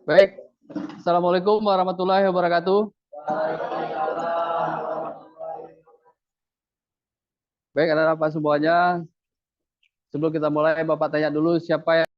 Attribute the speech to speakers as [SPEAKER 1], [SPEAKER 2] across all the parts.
[SPEAKER 1] Baik, Assalamualaikum warahmatullahi wabarakatuh. Baik, ada apa semuanya? Sebelum kita mulai, Bapak tanya dulu siapa yang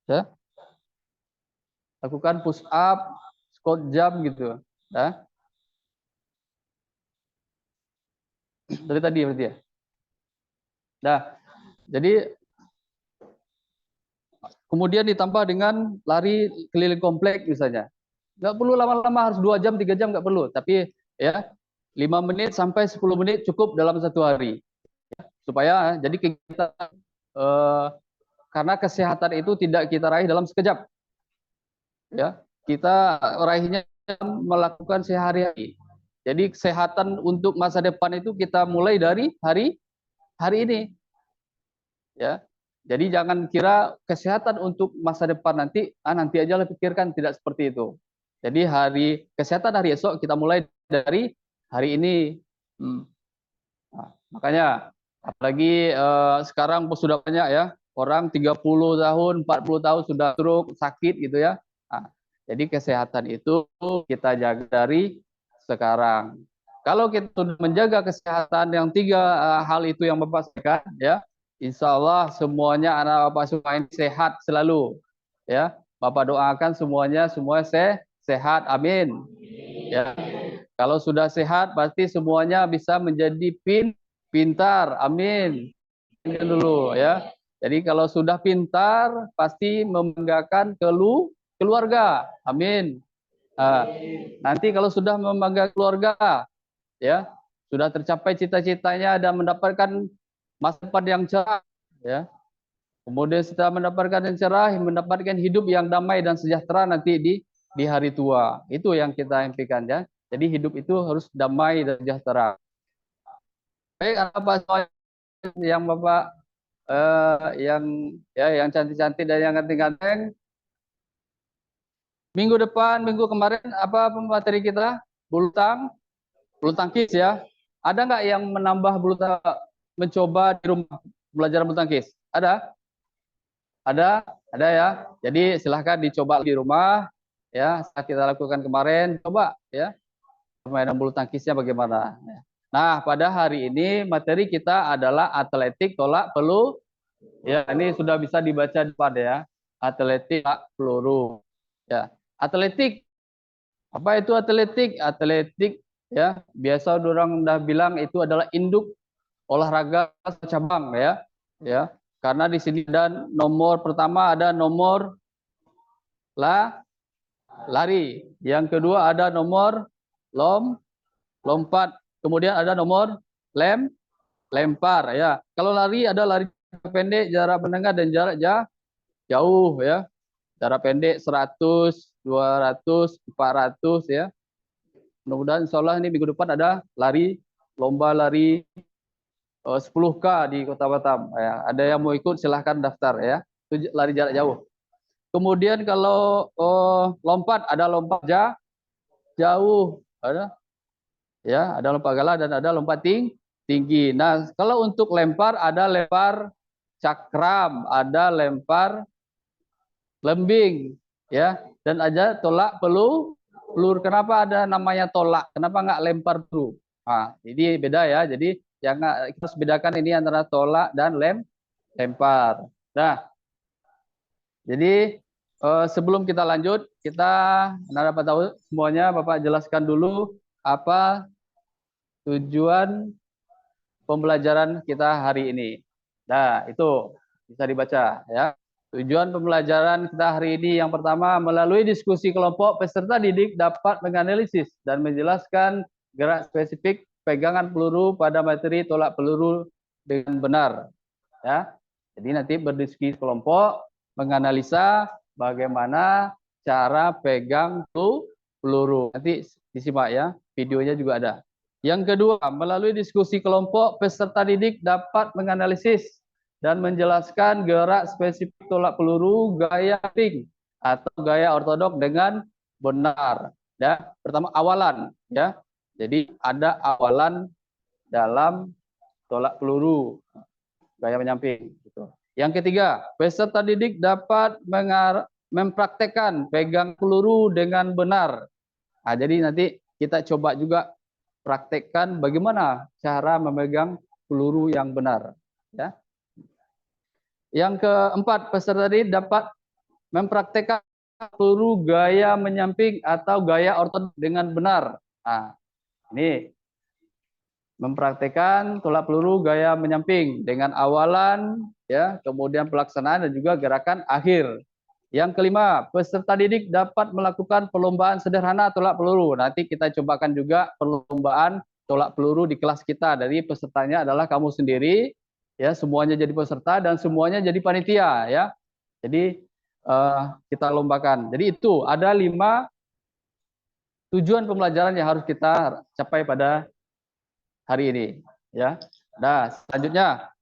[SPEAKER 1] ya, lakukan push up, squat jump gitu. Ya, dari tadi berarti ya. Nah, jadi kemudian ditambah dengan lari keliling komplek misalnya. Nggak perlu lama-lama harus 2 jam, 3 jam nggak perlu. Tapi ya 5 menit sampai 10 menit cukup dalam satu hari. Supaya jadi kita eh, karena kesehatan itu tidak kita raih dalam sekejap. Ya, kita raihnya melakukan sehari-hari. Jadi kesehatan untuk masa depan itu kita mulai dari hari hari ini, ya. Jadi jangan kira kesehatan untuk masa depan nanti, nanti aja lah pikirkan, tidak seperti itu. Jadi hari kesehatan hari esok kita mulai dari hari ini. Hmm. Nah, makanya apalagi sekarang sudah banyak ya orang 30 tahun, 40 tahun sudah stroke, sakit gitu ya. Nah, jadi kesehatan itu kita jaga dari sekarang. Kalau kita sudah menjaga kesehatan yang tiga hal itu yang Bapak sampaikan ya, insya Allah semuanya anak Bapak semua ini sehat selalu ya. Bapak doakan semuanya semua sehat, amin. Ya, kalau sudah sehat, pasti semuanya bisa menjadi pintar. Amin. Ini dulu ya. Jadi kalau sudah pintar, pasti membanggakan keluarga. Amin. Nanti kalau sudah membanggakan keluarga, ya sudah tercapai cita-citanya dan mendapatkan masa depan yang cerah, ya. Kemudian setelah mendapatkan yang cerah, mendapatkan hidup yang damai dan sejahtera nanti di hari tua. Itu yang kita impikan, ya. Jadi hidup itu harus damai dan sejahtera. Baik, apa yang Bapak yang cantik-cantik dan yang ganteng-ganteng? Minggu depan, minggu kemarin apa materi kita? Bulu tangkis, ya. Ada nggak yang menambah mencoba di rumah belajar bulu tangkis? Ada ya. Jadi silahkan dicoba di rumah, ya. Setelah kita lakukan kemarin, coba ya permainan bulu tangkisnya bagaimana. Nah, pada hari ini materi kita adalah atletik tolak peluru. Ya, ini sudah bisa dibaca depan ya. Atletik tolak peluru. Ya, atletik. Apa itu atletik? Atletik ya, biasa orang udah bilang itu adalah induk olahraga cabang ya. Ya, karena di sini ada nomor pertama, ada nomor lari. Yang kedua ada nomor lompat. Kemudian ada nomor lempar ya. Kalau lari ada lari pendek, jarak menengah dan jarak jauh ya. Jarak pendek 100, 200, 400 ya. Mudah-mudahan insya Allah ini minggu depan ada lomba lari 10K di Kota Batam. Ya. Ada yang mau ikut silahkan daftar ya. Itu lari jarak jauh. Kemudian kalau lompat ada lompat jauh, ada lompat galah dan ada lompat tinggi. Nah, kalau untuk lempar ada lempar cakram, ada lempar lembing, ya, dan ada tolak peluru. Kenapa ada namanya tolak? Kenapa nggak lempar peluru? Nah, ini beda ya. Jadi jangan kita harus bedakan ini antara tolak dan lempar. Nah, jadi sebelum kita lanjut, kita dapat tahu semuanya, Bapak jelaskan dulu apa tujuan pembelajaran kita hari ini. Nah, itu bisa dibaca ya. Tujuan pembelajaran kita hari ini yang pertama, melalui diskusi kelompok, peserta didik dapat menganalisis dan menjelaskan gerak spesifik pegangan peluru pada materi tolak peluru dengan benar. Ya. Jadi nanti berdiskusi kelompok, menganalisa bagaimana cara pegang peluru. Nanti disimak ya, videonya juga ada. Yang kedua, melalui diskusi kelompok, peserta didik dapat menganalisis dan menjelaskan gerak spesifik tolak peluru gaya ping atau gaya ortodok dengan benar. Ya, pertama awalan ya. Jadi ada awalan dalam tolak peluru gaya menyamping gitu. Yang ketiga, peserta didik dapat mempraktekkan pegang peluru dengan benar. Nah, jadi nanti kita coba juga praktekkan bagaimana cara memegang peluru yang benar ya. Yang keempat, peserta didik dapat mempraktekkan peluru gaya menyamping atau gaya ortodok dengan benar. Nah, ini mempraktekkan tolak peluru gaya menyamping dengan awalan ya, kemudian pelaksanaan dan juga gerakan akhir. Yang kelima, peserta didik dapat melakukan perlombaan sederhana tolak peluru. Nanti kita cobakan juga perlombaan tolak peluru di kelas kita. Dari pesertanya adalah kamu sendiri, ya, semuanya jadi peserta dan semuanya jadi panitia, ya. Jadi kita lombakan. Jadi itu ada 5 tujuan pembelajaran yang harus kita capai pada hari ini, ya. Nah, selanjutnya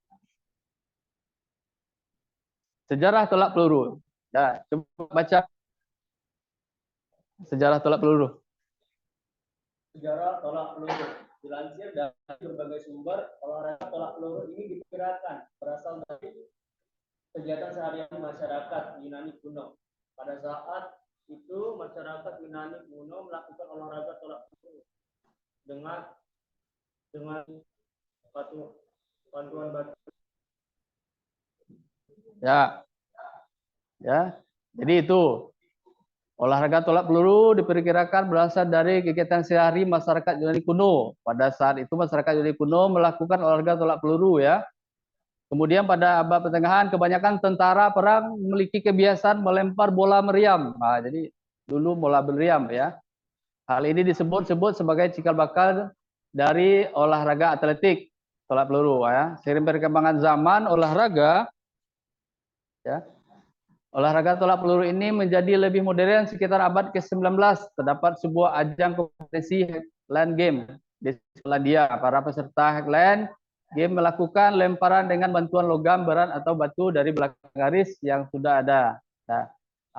[SPEAKER 1] sejarah tolak peluru. Nah, coba baca sejarah tolak peluru.
[SPEAKER 2] Sejarah tolak peluru. Dilansir dari berbagai sumber, olahraga tolak peluru ini diperkirakan berasal dari kegiatan sehari-hari masyarakat Yunani kuno. Pada saat itu masyarakat Yunani kuno melakukan olahraga tolak peluru dengan bantuan batu.
[SPEAKER 1] Ya. Jadi itu olahraga tolak peluru diperkirakan berasal dari kegiatan sehari masyarakat Yunani kuno. Pada saat itu masyarakat Yunani kuno melakukan olahraga tolak peluru ya. Kemudian pada abad pertengahan kebanyakan tentara perang memiliki kebiasaan melempar bola meriam. Nah, jadi dulu bola meriam ya. Hal ini disebut-sebut sebagai cikal bakal dari olahraga atletik tolak peluru ya. Seiring perkembangan zaman olahraga ya. Olahraga tolak peluru ini menjadi lebih modern sekitar abad ke-19. Terdapat sebuah ajang kompetisi Heckland Game di Selandia. Para peserta Heckland Game melakukan lemparan dengan bantuan logam berat atau batu dari belakang garis yang sudah ada. Nah,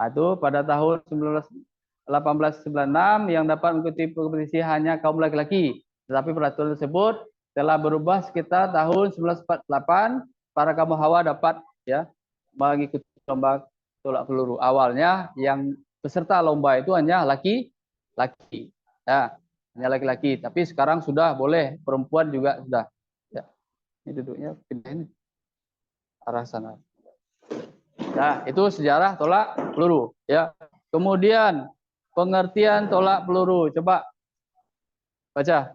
[SPEAKER 1] itu pada tahun 1896 yang dapat mengikuti kompetisi hanya kaum laki-laki. Tetapi peraturan tersebut telah berubah sekitar tahun 1948. Para kaum hawa dapat ya mengikuti lomba tolak peluru. Awalnya yang peserta lomba itu hanya laki-laki. Ya, hanya laki-laki. Tapi sekarang sudah boleh perempuan juga sudah. Ya. Ini duduknya pindahin arah sana. Nah, itu sejarah tolak peluru. Ya. Kemudian pengertian tolak peluru. Coba baca.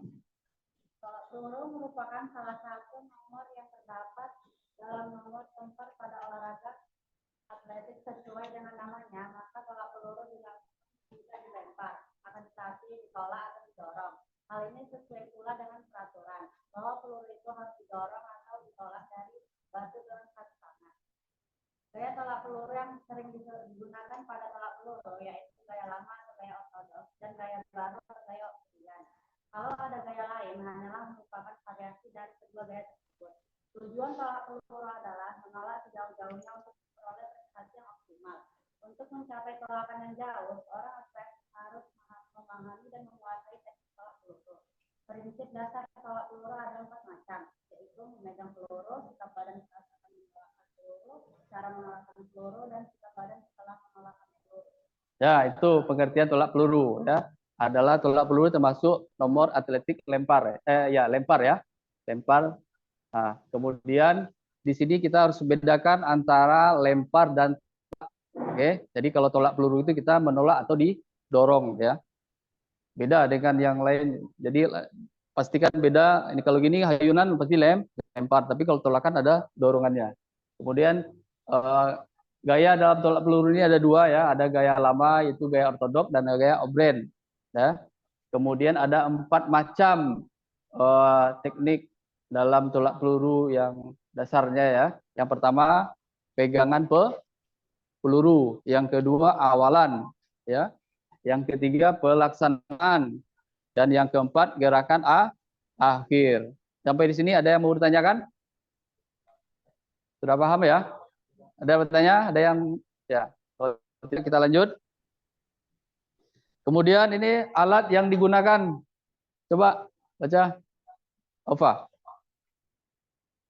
[SPEAKER 3] Tolak peluru merupakan salah satu nomor yang terdapat dalam nomor tempat pada olahraga atletik sesuai dengan namanya, maka tolak peluru bisa dilempar, akan tetapi ditolak atau didorong. Hal ini sesuai pula dengan peraturan bahwa peluru itu harus didorong atau ditolak dari batu dengan satu tangan. Gaya tolak peluru yang sering digunakan pada tolak peluru yaitu gaya lama atau gaya ortodoks dan gaya baru atau gaya obsidian. Kalau ada gaya lain, hanyalah merupakan variasi dari kedua gaya tersebut. Tujuan tolak peluru adalah menolak sejauh-jauhnya untuk memperoleh prestasi yang optimal. Untuk mencapai tolakan yang jauh, orang harus memahami dan menguasai teknik tolak peluru. Prinsip dasar tolak peluru ada 4 macam, yaitu memegang peluru, sikap badan saat akan menolakkan peluru, cara menolakkan peluru, dan sikap badan setelah menolakkan peluru.
[SPEAKER 1] Ya, itu pengertian tolak peluru ya. Adalah tolak peluru termasuk nomor atletik lempar. Lempar ya. Lempar. Nah, kemudian di sini kita harus bedakan antara lempar dan tolak. Oke, jadi kalau tolak peluru itu kita menolak atau didorong ya. Beda dengan yang lain. Jadi pastikan beda. Ini kalau gini hayunan pasti lempar, tapi kalau tolakan ada dorongannya. Kemudian gaya dalam tolak peluru ini ada 2 ya. Ada gaya lama yaitu gaya ortodok dan gaya obren. Ya. Kemudian ada 4 macam teknik dalam tolak peluru yang dasarnya ya. Yang pertama pegangan peluru, yang kedua awalan ya. Yang ketiga pelaksanaan dan yang keempat gerakan akhir. Sampai di sini ada yang mau ditanyakan? Sudah paham ya? Ada bertanya? Ada yang ya? Kita lanjut. Kemudian ini alat yang digunakan. Coba baca. Ova.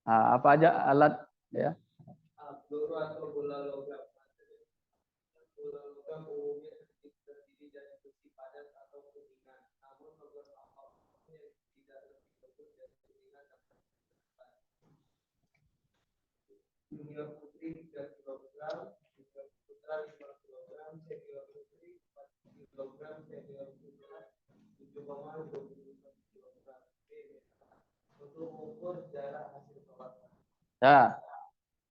[SPEAKER 1] Nah, apa aja alat ya?
[SPEAKER 2] Peluru atau bola logam. Bola logam umumnya terdiri dari besi padat atau kuningan. Namun beberapa yang tidak lebih bagus dari kuningan dapat junior putri 3 kg, junior putra 5 kg, senior putri 4 kg, senior putra 7,25 kg. Untuk mengukur jarak hasil tolakan.
[SPEAKER 1] Ya,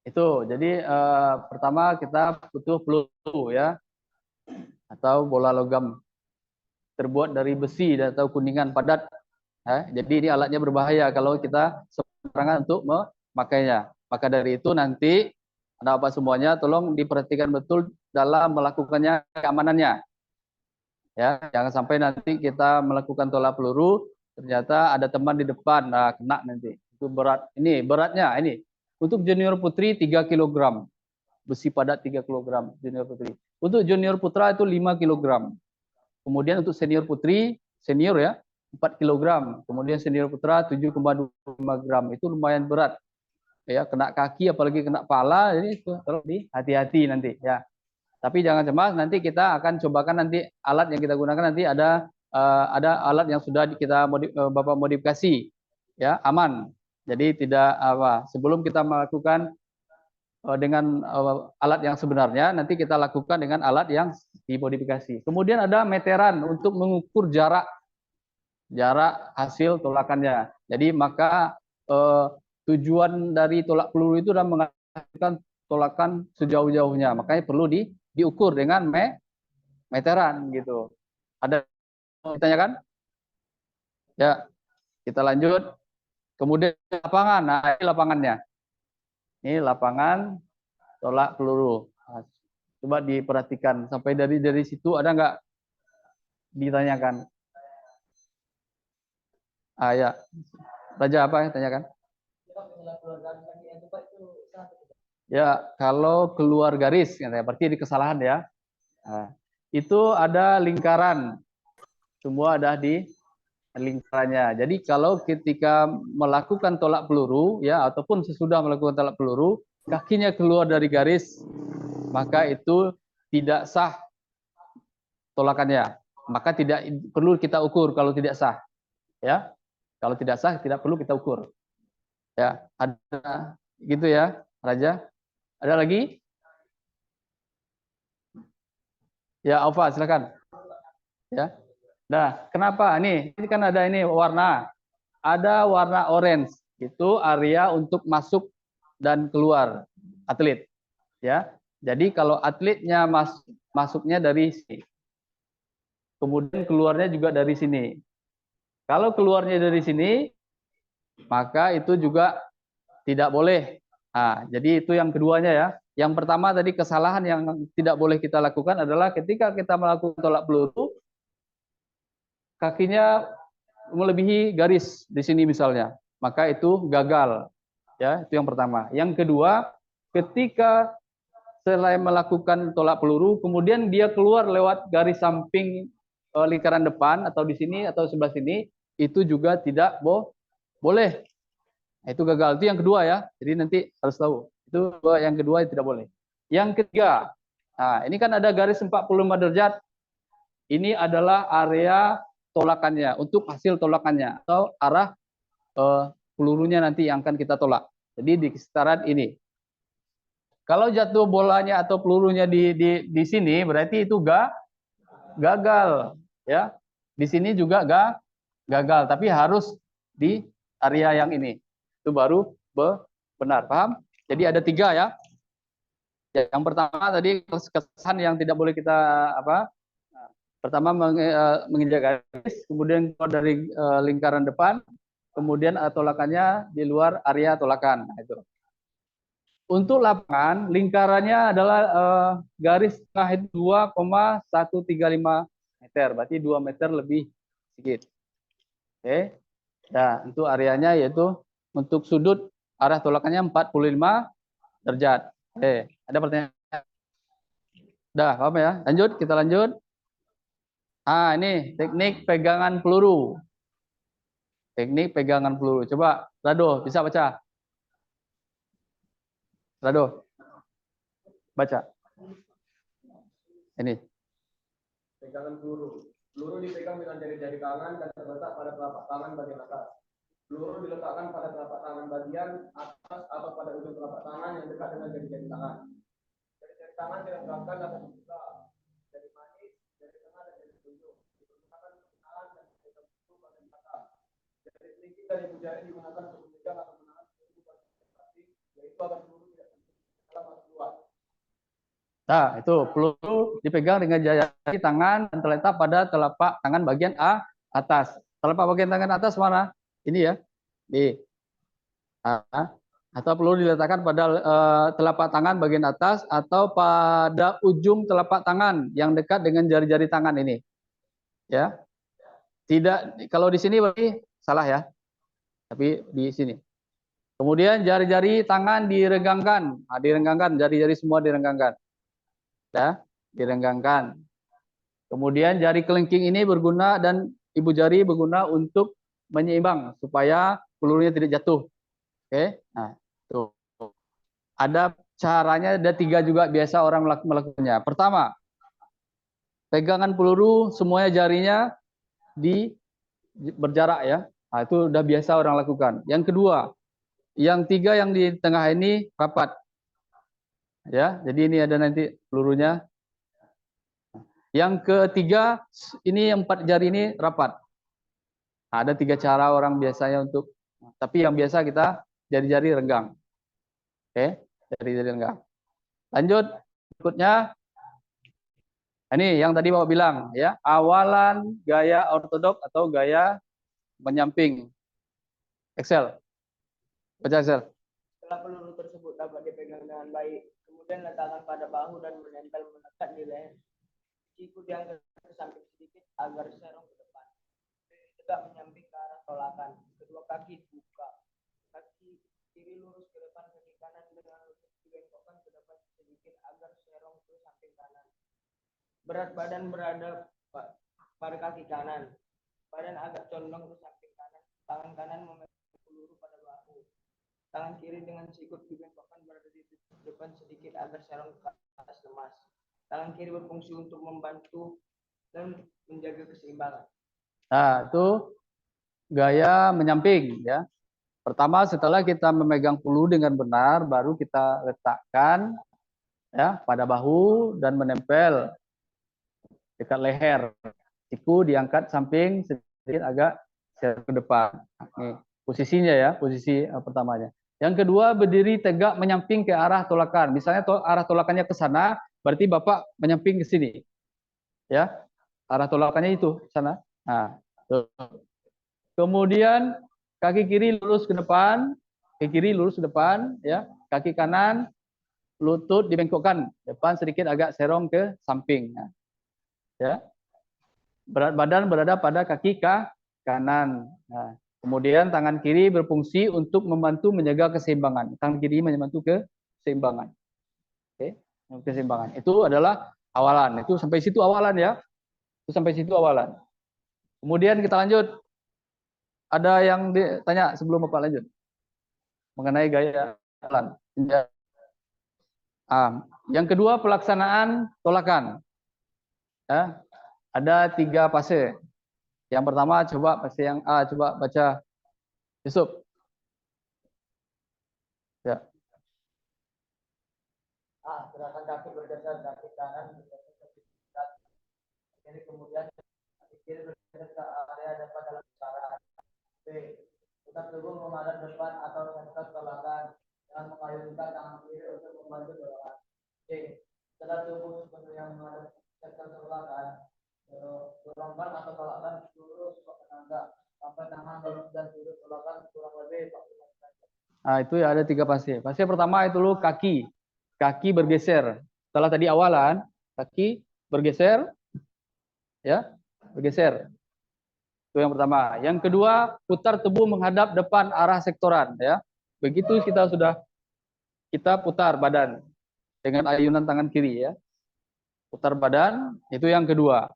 [SPEAKER 1] itu. Jadi pertama kita butuh peluru ya, atau bola logam terbuat dari besi atau kuningan padat. Jadi ini alatnya berbahaya kalau kita sembarangan untuk memakainya. Maka dari itu nanti anak-anak semuanya tolong diperhatikan betul dalam melakukannya, keamanannya. Ya, jangan sampai nanti kita melakukan tolak peluru ternyata ada teman di depan, nah kena nanti. Itu berat. Ini beratnya ini. Untuk junior putri 3 kg. Besi padat 3 kg junior putri. Untuk junior putra itu 5 kg. Kemudian untuk senior putri, senior ya, 4 kg. Kemudian senior putra 7,25 gram. Itu lumayan berat. Ya, kena kaki apalagi kena pala, jadi itu terus hati-hati nanti ya. Tapi jangan cemas, nanti kita akan cobakan nanti alat yang kita gunakan nanti ada alat yang sudah kita Bapak modifikasi ya, aman. Jadi tidak sebelum kita melakukan dengan alat yang sebenarnya, nanti kita lakukan dengan alat yang dimodifikasi. Kemudian ada meteran untuk mengukur jarak hasil tolakannya. Jadi maka tujuan dari tolak peluru itu adalah menghasilkan tolakan sejauh-jauhnya. Makanya perlu diukur dengan meteran gitu. Ada yang ditanyakan? Ya, kita lanjut. Kemudian lapangan. Nah, ini lapangannya. Ini lapangan tolak peluru. Nah, coba diperhatikan sampai dari situ ada nggak ditanyakan? Ah ya, Raja apa yang tanyakan? Ya, kalau keluar garis, berarti di kesalahan ya. Nah, itu ada lingkaran, semua ada di lingkarannya. Jadi kalau ketika melakukan tolak peluru, ya ataupun sesudah melakukan tolak peluru, kakinya keluar dari garis, maka itu tidak sah tolakannya. Maka tidak perlu kita ukur kalau tidak sah. Ya, kalau tidak sah tidak perlu kita ukur. Ya, ada gitu ya, Raja. Ada lagi? Ya, Alfa, silakan. Ya. Nah, kenapa? Ini kan ada ini warna. Ada warna orange. Itu area untuk masuk dan keluar atlet. Ya. Jadi kalau atletnya masuknya dari sini. Kemudian keluarnya juga dari sini. Kalau keluarnya dari sini, maka itu juga tidak boleh. Nah, jadi itu yang keduanya ya. Yang pertama tadi kesalahan yang tidak boleh kita lakukan adalah ketika kita melakukan tolak peluru, kakinya melebihi garis di sini misalnya, maka itu gagal. Ya, itu yang pertama. Yang kedua, ketika selain melakukan tolak peluru, kemudian dia keluar lewat garis samping lingkaran depan atau di sini atau sebelah sini, itu juga tidak boleh. Itu gagal. Itu yang kedua ya. Jadi nanti harus tahu. Itu yang kedua tidak boleh. Yang ketiga, nah ini kan ada garis 45 derajat. Ini adalah area tolakannya, untuk hasil tolakannya atau arah pelurunya nanti yang akan kita tolak. Jadi di sekitaran ini. Kalau jatuh bolanya atau pelurunya di sini, berarti itu gagal. Ya, di sini juga gagal, tapi harus di area yang ini. Itu baru benar, paham? Jadi ada 3 ya. Yang pertama tadi kesan yang tidak boleh kita apa? Pertama menginjak garis, kemudian keluar dari lingkaran depan, kemudian tolakannya di luar area tolakan. Nah, itu. Untuk lapangan, lingkarannya adalah garis tengah itu 2,135 meter, berarti 2 meter lebih sedikit. Oke. Nah, untuk areanya yaitu untuk sudut arah tolakannya 45 derajat. Oke, ada pertanyaan? Dah, apa ya? Lanjut, kita lanjut. Ah, ini teknik pegangan peluru. Teknik pegangan peluru. Coba, Rado, bisa baca? Rado, baca. Ini.
[SPEAKER 2] Pegangan peluru. Peluru dipegang dengan jari-jari tangan dan terletak pada telapak tangan bagian atas. Peluru diletakkan pada telapak tangan bagian atas atau pada ujung telapak tangan yang dekat dengan jari-jari tangan. Jari-jari tangan diletakkan dapat dibuka. Jari manis, jari tengah dan jari telunjuk digunakan untuk menahan dan memegang peluru bagian atas. Jari kelingking dan ibu jari digunakan untuk memegang atau menahan peluru bagian plastik, yaitu agar peluru tidak dalam atau keluar.
[SPEAKER 1] Nah, itu peluru dipegang dengan jari tangan dan terletak pada telapak tangan bagian atas. Telapak bagian tangan atas mana? Ini ya. Di. Atau peluru diletakkan pada telapak tangan bagian atas atau pada ujung telapak tangan yang dekat dengan jari-jari tangan ini. Ya. Tidak, kalau di sini berarti salah ya. Tapi di sini. Kemudian jari-jari tangan direnggangkan. Nah, direnggangkan, jari-jari semua direnggangkan. Ya, direnggangkan. Kemudian jari kelingking ini berguna dan ibu jari berguna untuk menyeimbang supaya pelurunya tidak jatuh. Oke, nah tuh ada caranya, ada 3 juga biasa orang melakukannya. Pertama, pegangan peluru semuanya jarinya berjarak ya. Nah, itu udah biasa orang lakukan. Yang kedua, yang 3 yang di tengah ini rapat. Ya, jadi ini ada nanti pelurunya. Yang ketiga, ini 4 jari ini rapat. Ada 3 cara orang biasanya untuk, tapi yang biasa kita jari-jari renggang. Oke, jari-jari renggang. Lanjut berikutnya. Ini yang tadi Bapak bilang ya, awalan gaya ortodok atau gaya menyamping. Excel. Baca Excel.
[SPEAKER 2] Setelah peluru tersebut dapat dipegang dengan baik, kemudian letakkan pada bahu dan menempel melekat di leher. Siku diangkat ke samping sedikit agar serong ke depan. Tegak menyamping ke arah tolakan. Kedua kaki buka. Kaki kiri lurus ke depan, kaki kanan dengan lutut dibengkokkan ke depan sedikit agar serong ke samping kanan. Berat badan berada pada kaki kanan. Badan agak condong ke samping kanan. Tangan kanan memegang peluru pada bahu. Tangan kiri dengan sikut dibengkokkan berada di depan sedikit agar serong ke atas lemas. Tangan kiri berfungsi untuk membantu dan menjaga keseimbangan.
[SPEAKER 1] Nah, itu gaya menyamping ya. Pertama, setelah kita memegang peluru dengan benar, baru kita letakkan ya pada bahu dan menempel dekat leher. Siku diangkat samping sedikit agak ke depan. Ini posisinya ya, posisi pertamanya. Yang kedua, berdiri tegak menyamping ke arah tolakan. Misalnya arah tolakannya ke sana, berarti Bapak menyamping ke sini. Ya. Arah tolakannya itu sana. Nah, kemudian kaki kiri lurus ke depan, kaki kiri lurus ke depan, ya. Kaki kanan lutut dibengkokkan, depan sedikit agak serong ke samping. Ya. Berat badan berada pada kaki kanan. Nah, kemudian tangan kiri berfungsi untuk membantu menjaga keseimbangan. Tangan kiri membantu keseimbangan. Oke, keseimbangan. Itu adalah awalan. Itu sampai situ awalan ya. Itu sampai situ awalan. Kemudian kita lanjut. Ada yang ditanya sebelum Bapak lanjut mengenai gaya jalan. Yang kedua, pelaksanaan tolakan. Ya, ada 3 fase. Yang pertama, coba fase yang A, coba baca Yusuf. Ya.
[SPEAKER 2] A. Gerakan kaki bergeser kaki kanan bergeser ke kiri, kemudian kaki kiri bergeser ke area depan dalam pusaran. B. Putar tubuh menghadap depan atau sektor tolakan dengan mengayunkan tangan kiri untuk membantu dorongan. C. Setelah tubuh sepenuhnya menghadap sektor tolakan, dorongkan atau tolakan seluruh tenaga sampai tangan dan sudut tolakan kurang lebih 45 derajat.
[SPEAKER 1] Nah, itu ya ada 3 fase. Fase pertama itu dulu kaki. Kaki bergeser. Setelah tadi awalan, kaki bergeser, ya, bergeser. Itu yang pertama. Yang kedua, putar tubuh menghadap depan arah sektoran, ya. Begitu kita putar badan dengan ayunan tangan kiri, ya. Putar badan, itu yang kedua.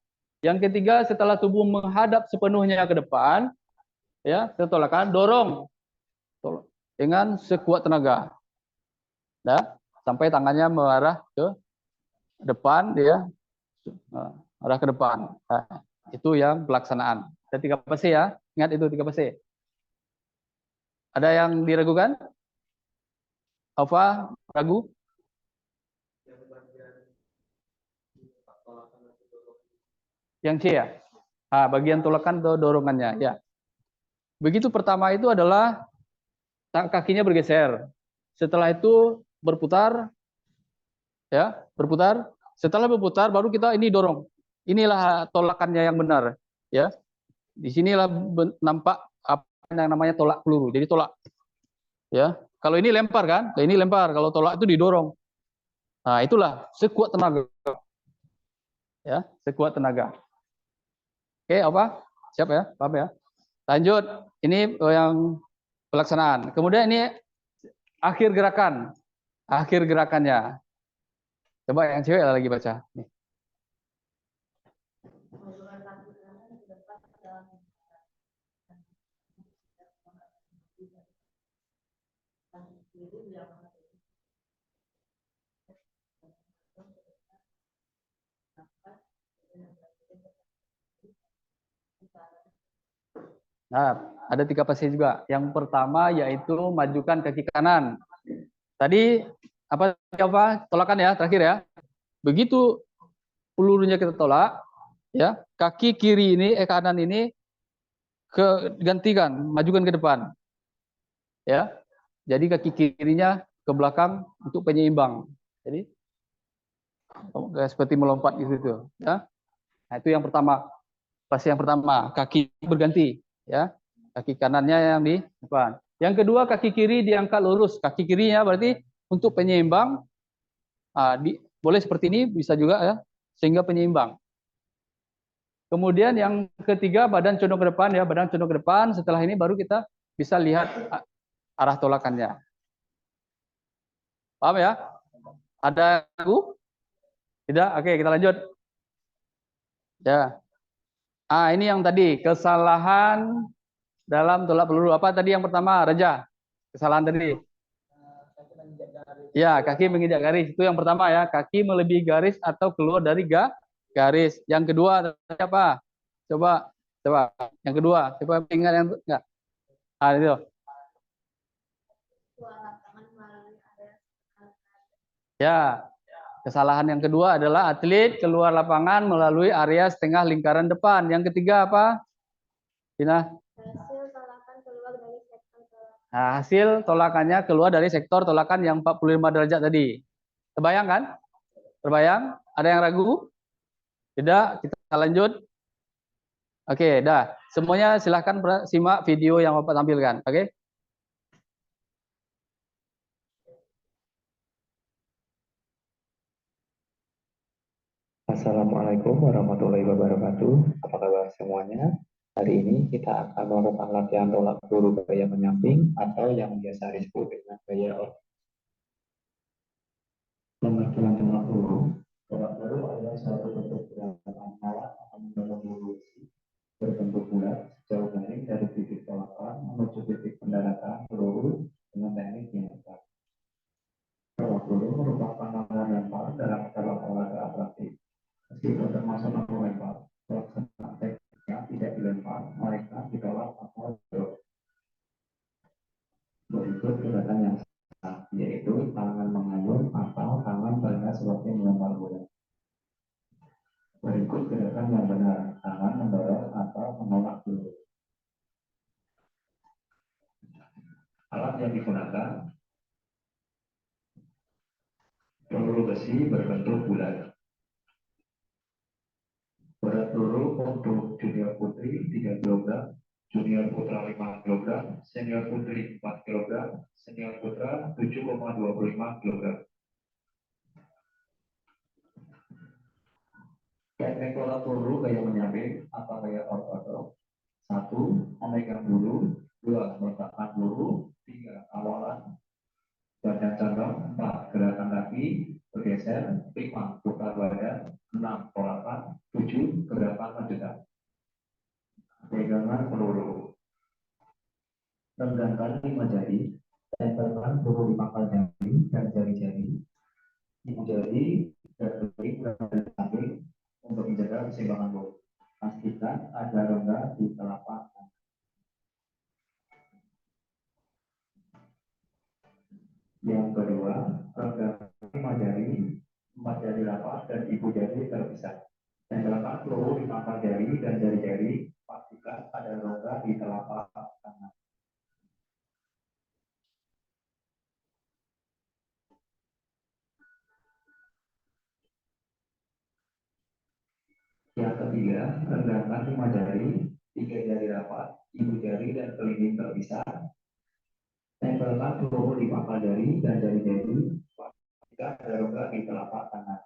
[SPEAKER 1] Yang ketiga, setelah tubuh menghadap sepenuhnya ke depan, ya, tolakan, dorong dengan sekuat tenaga. Nah, sampai tangannya mengarah ke depan, ya. Arah ke depan. Nah, itu yang pelaksanaan. Ada 3 fase ya. Ingat itu 3 fase. Ada yang diragukan? Alfa, ragu? Yang C ya? Bagian tolakan atau dorongannya. Ya. Begitu pertama itu adalah kakinya bergeser. Setelah itu berputar. Ya, berputar. Setelah berputar baru kita ini dorong. Inilah tolakannya yang benar. Ya. Di sinilah nampak apa yang namanya tolak peluru. Jadi tolak. Ya. Kalau ini lempar kan? Ini lempar. Kalau tolak itu didorong. Nah, itulah sekuat tenaga. Ya, sekuat tenaga. Oke, apa? Siap ya? Paham ya? Lanjut. Ini yang pelaksanaan. Kemudian ini akhir gerakan. Akhir gerakannya. Coba yang cewek lagi baca. Nih. Nah, ada 3 fase juga. Yang pertama yaitu majukan kaki kanan. Tadi apa tolakan ya, terakhir ya. Begitu pelurunya kita tolak, ya, kaki kiri ini, kanan ini gantikan, majukan ke depan. Ya. Jadi kaki kirinya ke belakang untuk penyeimbang. Jadi seperti melompat gitu tuh, ya. Nah, itu yang pertama. Fase yang pertama, kaki berganti, ya. Kaki kanannya yang di depan. Yang kedua, kaki kiri diangkat lurus. Kaki kirinya berarti untuk penyeimbang. Boleh seperti ini, bisa juga ya, sehingga penyeimbang. Kemudian yang ketiga, badan condong ke depan, ya, badan condong ke depan. Setelah ini baru kita bisa lihat arah tolakannya. Paham ya? Ada ragu? Tidak? Oke, kita lanjut. Ya. Ini yang tadi, kesalahan dalam tolak peluru. Apa tadi yang pertama, Raja? Kesalahan tadi. Ya, kaki menginjak garis. Itu yang pertama ya. Kaki melebihi garis atau keluar dari garis. Yang kedua apa? Coba. Yang kedua, coba ingat yang enggak? Itu. Ya, kesalahan yang kedua adalah atlet keluar lapangan melalui area setengah lingkaran depan. Yang ketiga apa? Tina? Hasil tolakannya keluar dari sektor tolakan yang 45 derajat tadi. Terbayang kan? Terbayang? Ada yang ragu? Tidak? Kita lanjut. Oke, dah. Semuanya silahkan simak video yang Bapak tampilkan. Oke?
[SPEAKER 4] Assalamualaikum warahmatullahi wabarakatuh. Apa kabar semuanya? Hari ini kita akan melakukan latihan tolak peluru gaya menyamping atau yang biasa disebut dengan gaya pengertian tolak peluru. Tolak peluru adalah suatu bentuk gerakan alat atau mendorong peluru berbentuk bulat sejauh garing dari titik tolakan menuju titik pendaratan peluru dengan teknik yang tepat. Tolak peluru merupakan langkah lempar dalam cabang olahraga atletik. Meskipun termasuk lampu lempar, pelaksanaan tekniknya tidak dilempar, mereka ditolak atau drop. Berikut gerakan yang sah, yaitu tangan mengayun atau tangan berendah seperti melempar bola. Berikut gerakan yang benar, tangan mendorong atau menolak peluru. Alat yang digunakan, peluru besi berbentuk bulat. Berat peluru untuk junior putri 3 kg, junior putra 5 kg, senior putri 4 kg, senior putra 7,25 kg. Teknik tolak peluru gaya menyamping atau gaya ortodok. 1. Memegang peluru. 2. Meletakkan peluru. 3. Kawalan. Badan condong. 4. Gerakan kaki bergeser. 5. Putar badan. 6. Tolakan. 7. Gerakan mendekat. Pegangan peluru. Renggangkan 5 jari. Tempelkan peluru di pangkal jari dan jari-jari. Ibu jari dan jari berada di samping untuk menjaga keseimbangan peluru. Pastikan ada rongga di telapak tangan. Yang kedua, renggangkan 5 jari, 4 jari lapak dan ibu jari terpisah. Tempelkan peluru di pangkal jari dan jari-jari. Pastikan ada rongga di telapak tangan. Yang ketiga, renggangkan 5 jari, 3 jari rapat, ibu jari dan kelingking terpisah. Tempelkan peluru di pangkal jari dan jari-jari. Pastikan ada rongga di telapak tangan.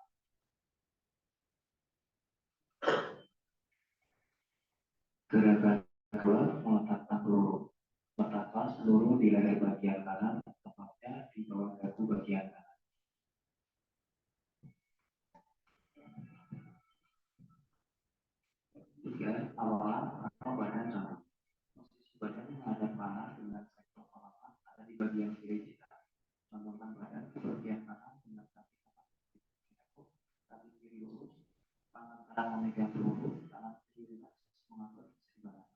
[SPEAKER 4] Gerakan kedua, meletakkan peluru. Letakkan peluru di leher bagian kanan, tepatnya di bawah dagu bagian kanan. Tiga, awalan atau badan condong. Posisi badan menghadap kanan dengan sektor tolakan ada di bagian kiri kita. Condongkan badan ke bagian kanan dengan kaki kiri lurus, tangan kanan memegang peluru, tangan kiri mengatur keseimbangan.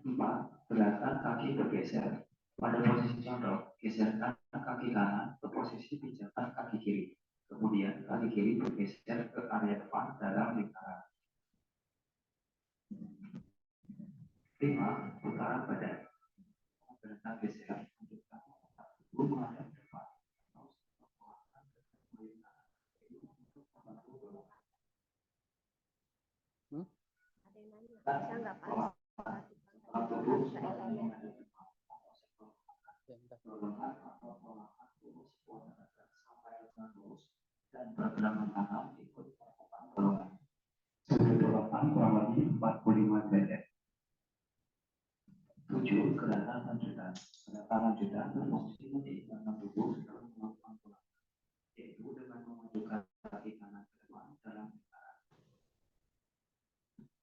[SPEAKER 4] 4. Gerakan kaki bergeser. Pada posisi condong, geserkan kaki kanan ke posisi pijakan kaki kiri. Kemudian kaki kiri bergeser ke area depan dalam lingkaran. 5. Putaran badan.
[SPEAKER 3] Bisa nggak Pak?
[SPEAKER 4] Dan pergelangan tangan ikut melakukan dorongan. Suhu dorongan kurang lebih 45 derajat. 7. Gerakan lanjutan. Gerakan lanjutan berfungsi meningkatkan tubuh setelah melakukan dorongan, yaitu dengan memajukan kaki kanan ke depan dalam lingkaran.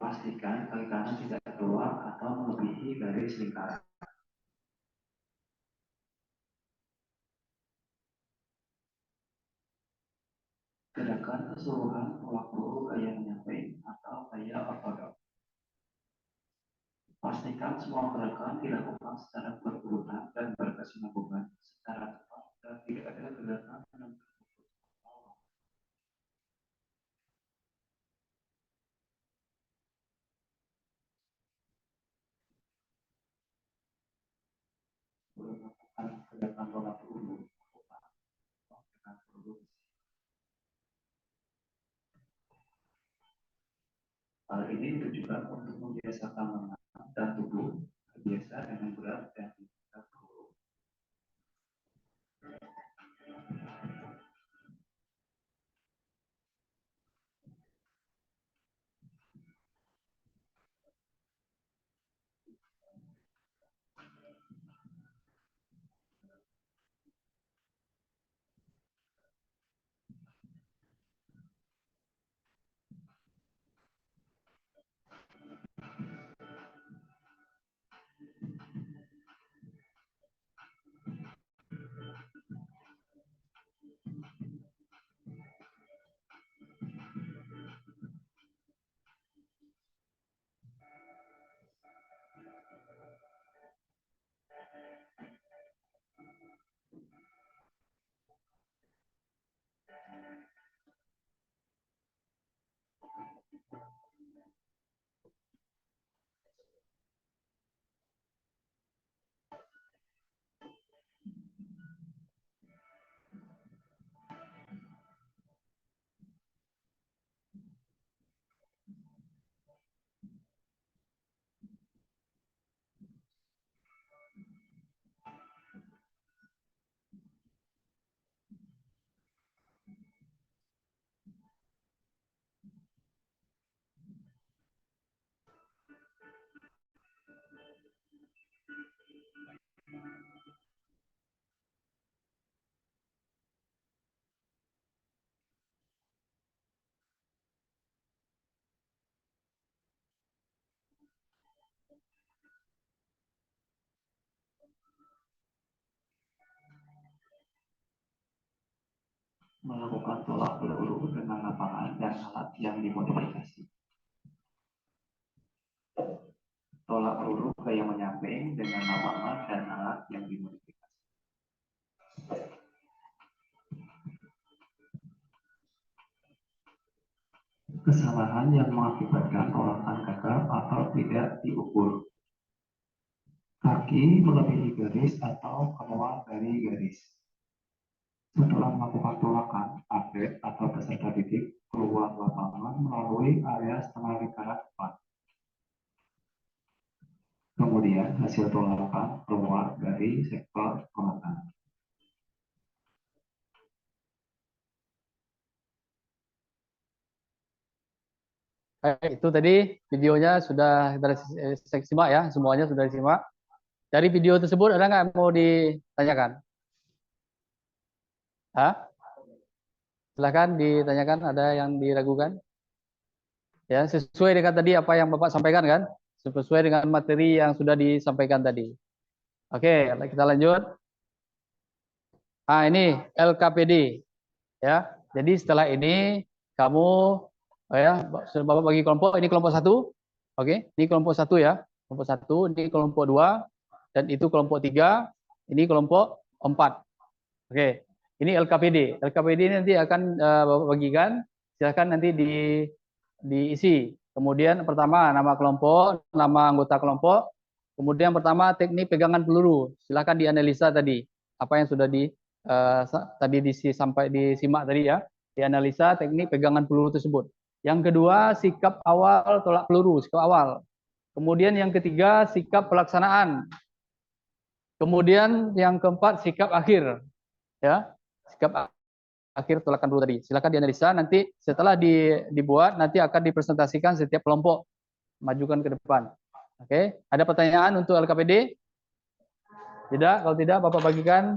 [SPEAKER 4] Pastikan kaki kanan tidak keluar atau melebihi garis lingkaran. Gerakan keseluruhan tolak peluru gaya menyamping atau gaya ortodok. Pastikan semua gerakan dilakukan secara berurutan dan berkesinambungan secara cepat dan tidak ada gerakan yang terputus. Melakukan gerakan tolak peluru dengan peluru. Hal ini ditujukan untuk membiasakan lengan dan tubuh terbiasa dengan berat dan tidak peluru. Melakukan tolak peluru dengan lapangan dan alat yang dimodifikasi. Tolak peluru gaya menyamping dengan lapangan dan alat yang dimodifikasi. Kesalahan yang mengakibatkan tolakan gagal atau tidak diukur. Kaki melebihi garis atau keluar dari garis. Setelah melakukan tolakan, atlet atau peserta didik keluar lapangan melalui area setengah lingkaran depan. Kemudian hasil tolakan keluar dari sektor tolakan.
[SPEAKER 1] Itu tadi videonya sudah kita simak ya, semuanya sudah disimak. Dari video tersebut ada nggak yang mau ditanyakan? Hah? Silahkan ditanyakan, ada yang diragukan? Ya, sesuai dengan tadi apa yang Bapak sampaikan kan? Sesuai dengan materi yang sudah disampaikan tadi. Oke, kita lanjut. Ah, ini LKPD. Ya, jadi setelah ini kamu ya Bapak bagi kelompok, ini kelompok 1. Oke, ini kelompok 1 ya. Kelompok 1, ini kelompok 2 dan itu kelompok 3, ini kelompok 4. Oke. Ini LKPD. LKPD ini nanti akan Bapak bagikan, silakan nanti diisi. Kemudian pertama nama kelompok, nama anggota kelompok. Kemudian pertama teknik pegangan peluru. Silakan dianalisa tadi apa yang sudah tadi sampai disimak tadi ya. Dianalisa teknik pegangan peluru tersebut. Yang kedua sikap awal tolak peluru, sikap awal. Kemudian yang ketiga, sikap pelaksanaan. Kemudian yang keempat, sikap akhir. Ya, sikap akhir tolakan dulu tadi. Silakan dianalisa, nanti setelah dibuat, nanti akan dipresentasikan setiap kelompok. Majukan ke depan. Oke, ada pertanyaan untuk LKPD? Tidak, kalau tidak Bapak bagikan.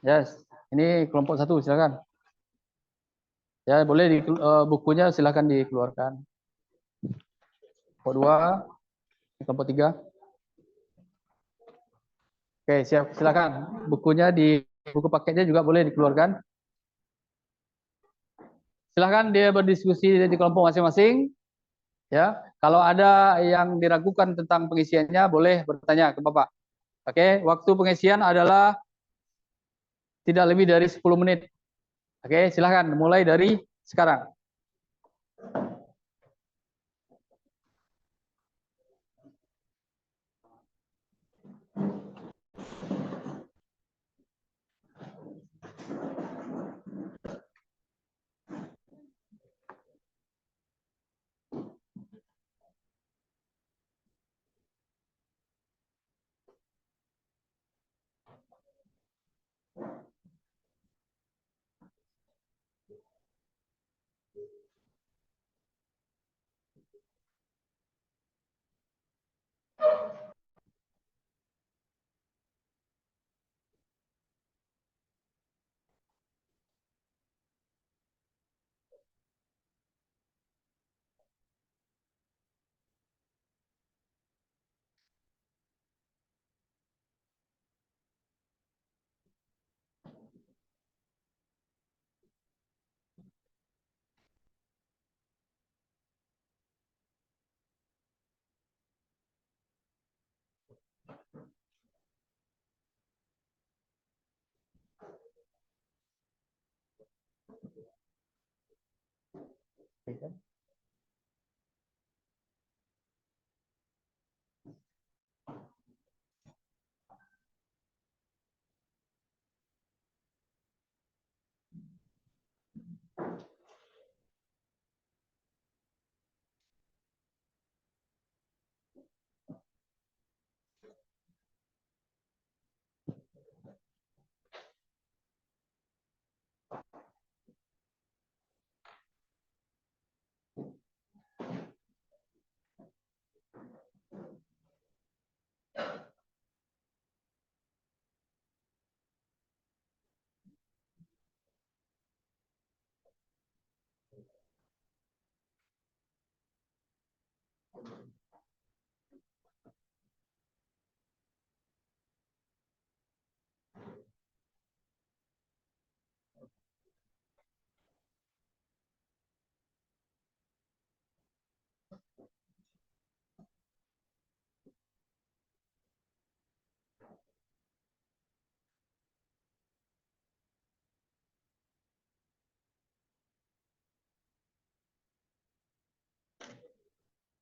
[SPEAKER 1] Yes, ini kelompok satu, silakan. Ya, boleh bukunya silakan dikeluarkan. Kelompok dua, kelompok tiga. Oke, siap, silakan. Bukunya buku paketnya juga boleh dikeluarkan. Silakan dia berdiskusi di kelompok masing-masing. Ya, kalau ada yang diragukan tentang pengisiannya, boleh bertanya ke Bapak. Oke, waktu pengisian adalah tidak lebih dari 10 menit. Oke, silahkan mulai dari sekarang.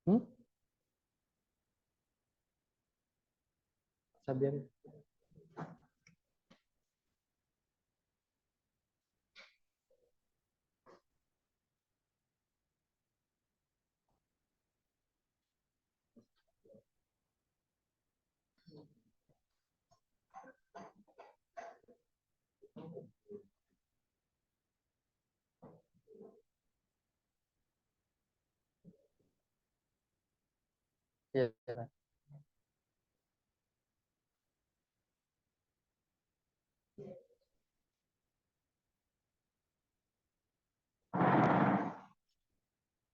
[SPEAKER 1] Hmm? Sabian. Ya, ya.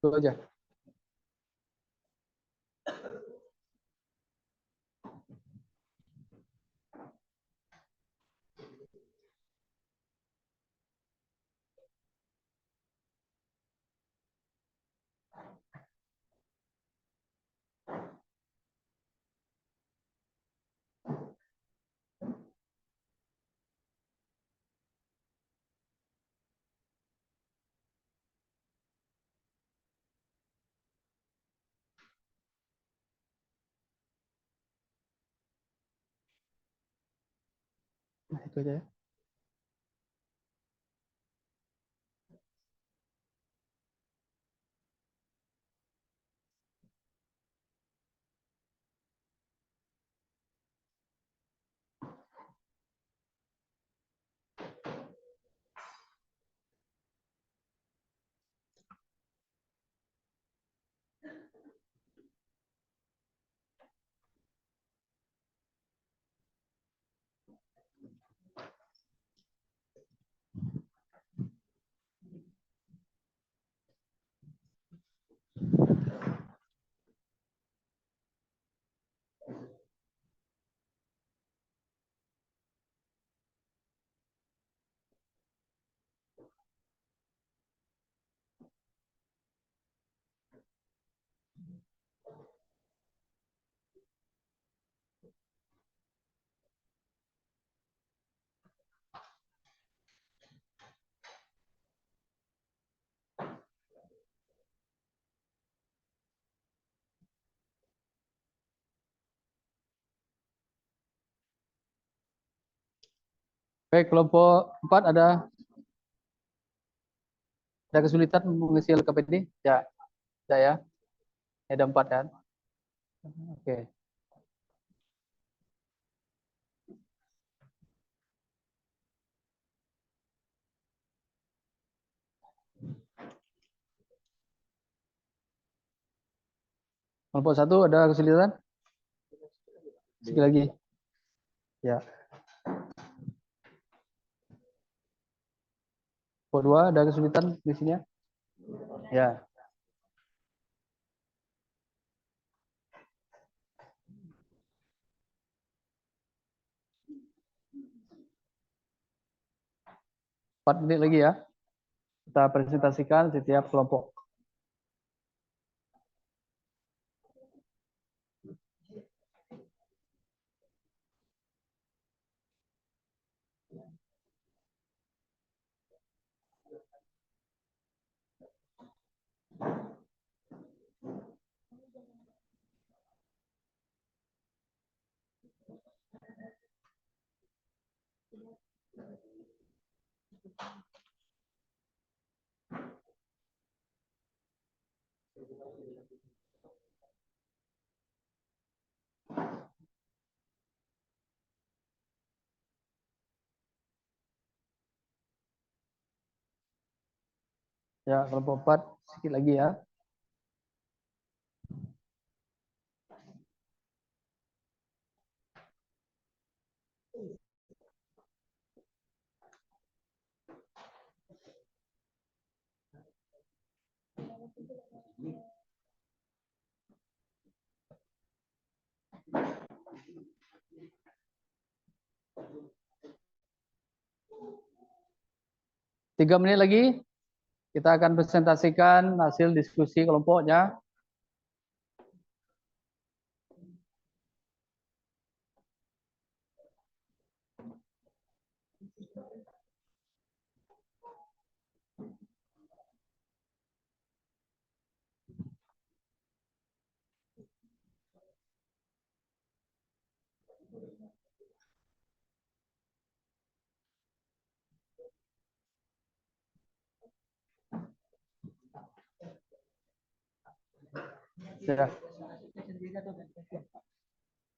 [SPEAKER 1] Itu aja. Nah, itu aja ya. Baik, kelompok 4 ada kesulitan mengisi LKPD? Ya, ada ya. Ada 4 kan? Oke. Kelompok 1 ada kesulitan? Sekali lagi. Ya. Kelompok 2 ada kesulitan di sini ya? Ya. Empat menit lagi ya. Kita presentasikan setiap kelompok. Ya, kelompok 4 sedikit lagi ya. Tiga menit lagi kita akan presentasikan hasil diskusi kelompoknya. Ya.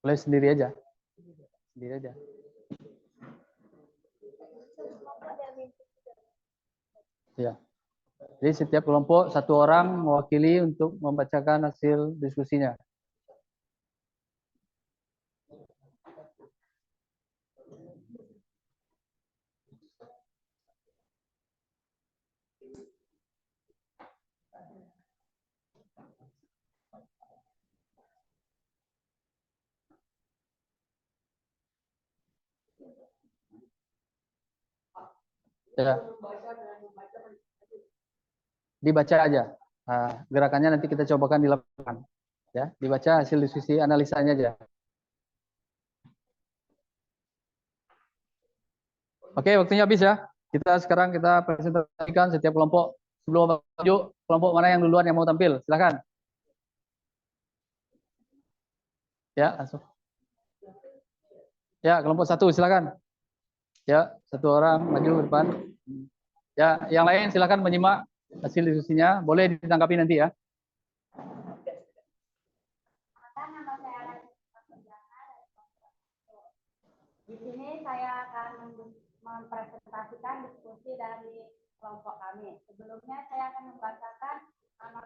[SPEAKER 1] Boleh sendiri aja. Sendiri aja. Ya. Jadi setiap kelompok satu orang mewakili untuk membacakan hasil diskusinya. Ya. Dibaca aja. Nah, gerakannya nanti kita cobakan di lapangan. Ya, dibaca hasil diskusi analisanya aja. Oke, waktunya habis ya. Sekarang kita presentasikan setiap kelompok. Sebelum lanjut, kelompok mana yang duluan yang mau tampil? Silakan. Ya, langsung. Ya, kelompok 1 silakan. Ya, satu orang maju ke depan. Ya, yang lain silakan menyimak hasil diskusinya. Boleh ditanggapi nanti ya.
[SPEAKER 3] Nama saya Raisa Pujana dari kelompok 1. Di sini saya akan mempresentasikan diskusi dari kelompok kami. Sebelumnya saya akan membacakan nama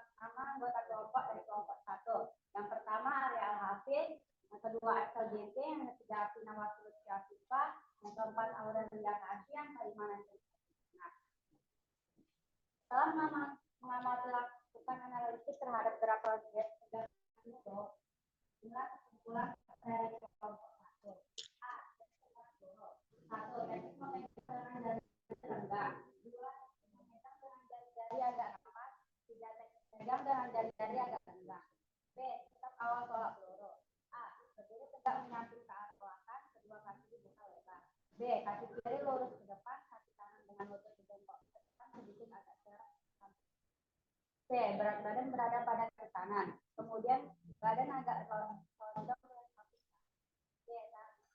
[SPEAKER 3] anggota kelompok dari kelompok 1. Yang pertama Arya Al-Hafiz, yang kedua Axel JT, yang ketiga Afina Wasulus Syafifa, yang keempat Aurelia Kasih, yang kelima nanti. Setelah mengamati lakukan analisis terhadap beberapa objek itu, inilah kesimpulan dari kelompok 1. A. Satu, teknik memegang dari rendah. 2, memegang dengan jari-jari agak rapat. 3, teknik memegang dengan jari-jari agak rendah. B. Tetap awal tolak peluru. A. Berdiri tegak menyamping ke arah belakang, kedua kaki dibuka lebar. B. Kaki kiri lurus ke depan, kaki kanan dengan lutut dibengkok ke depan sedikit agak jarak. C. Berat badan berada pada kaki kanan, kemudian badan agak condong ke kaki kanan. D.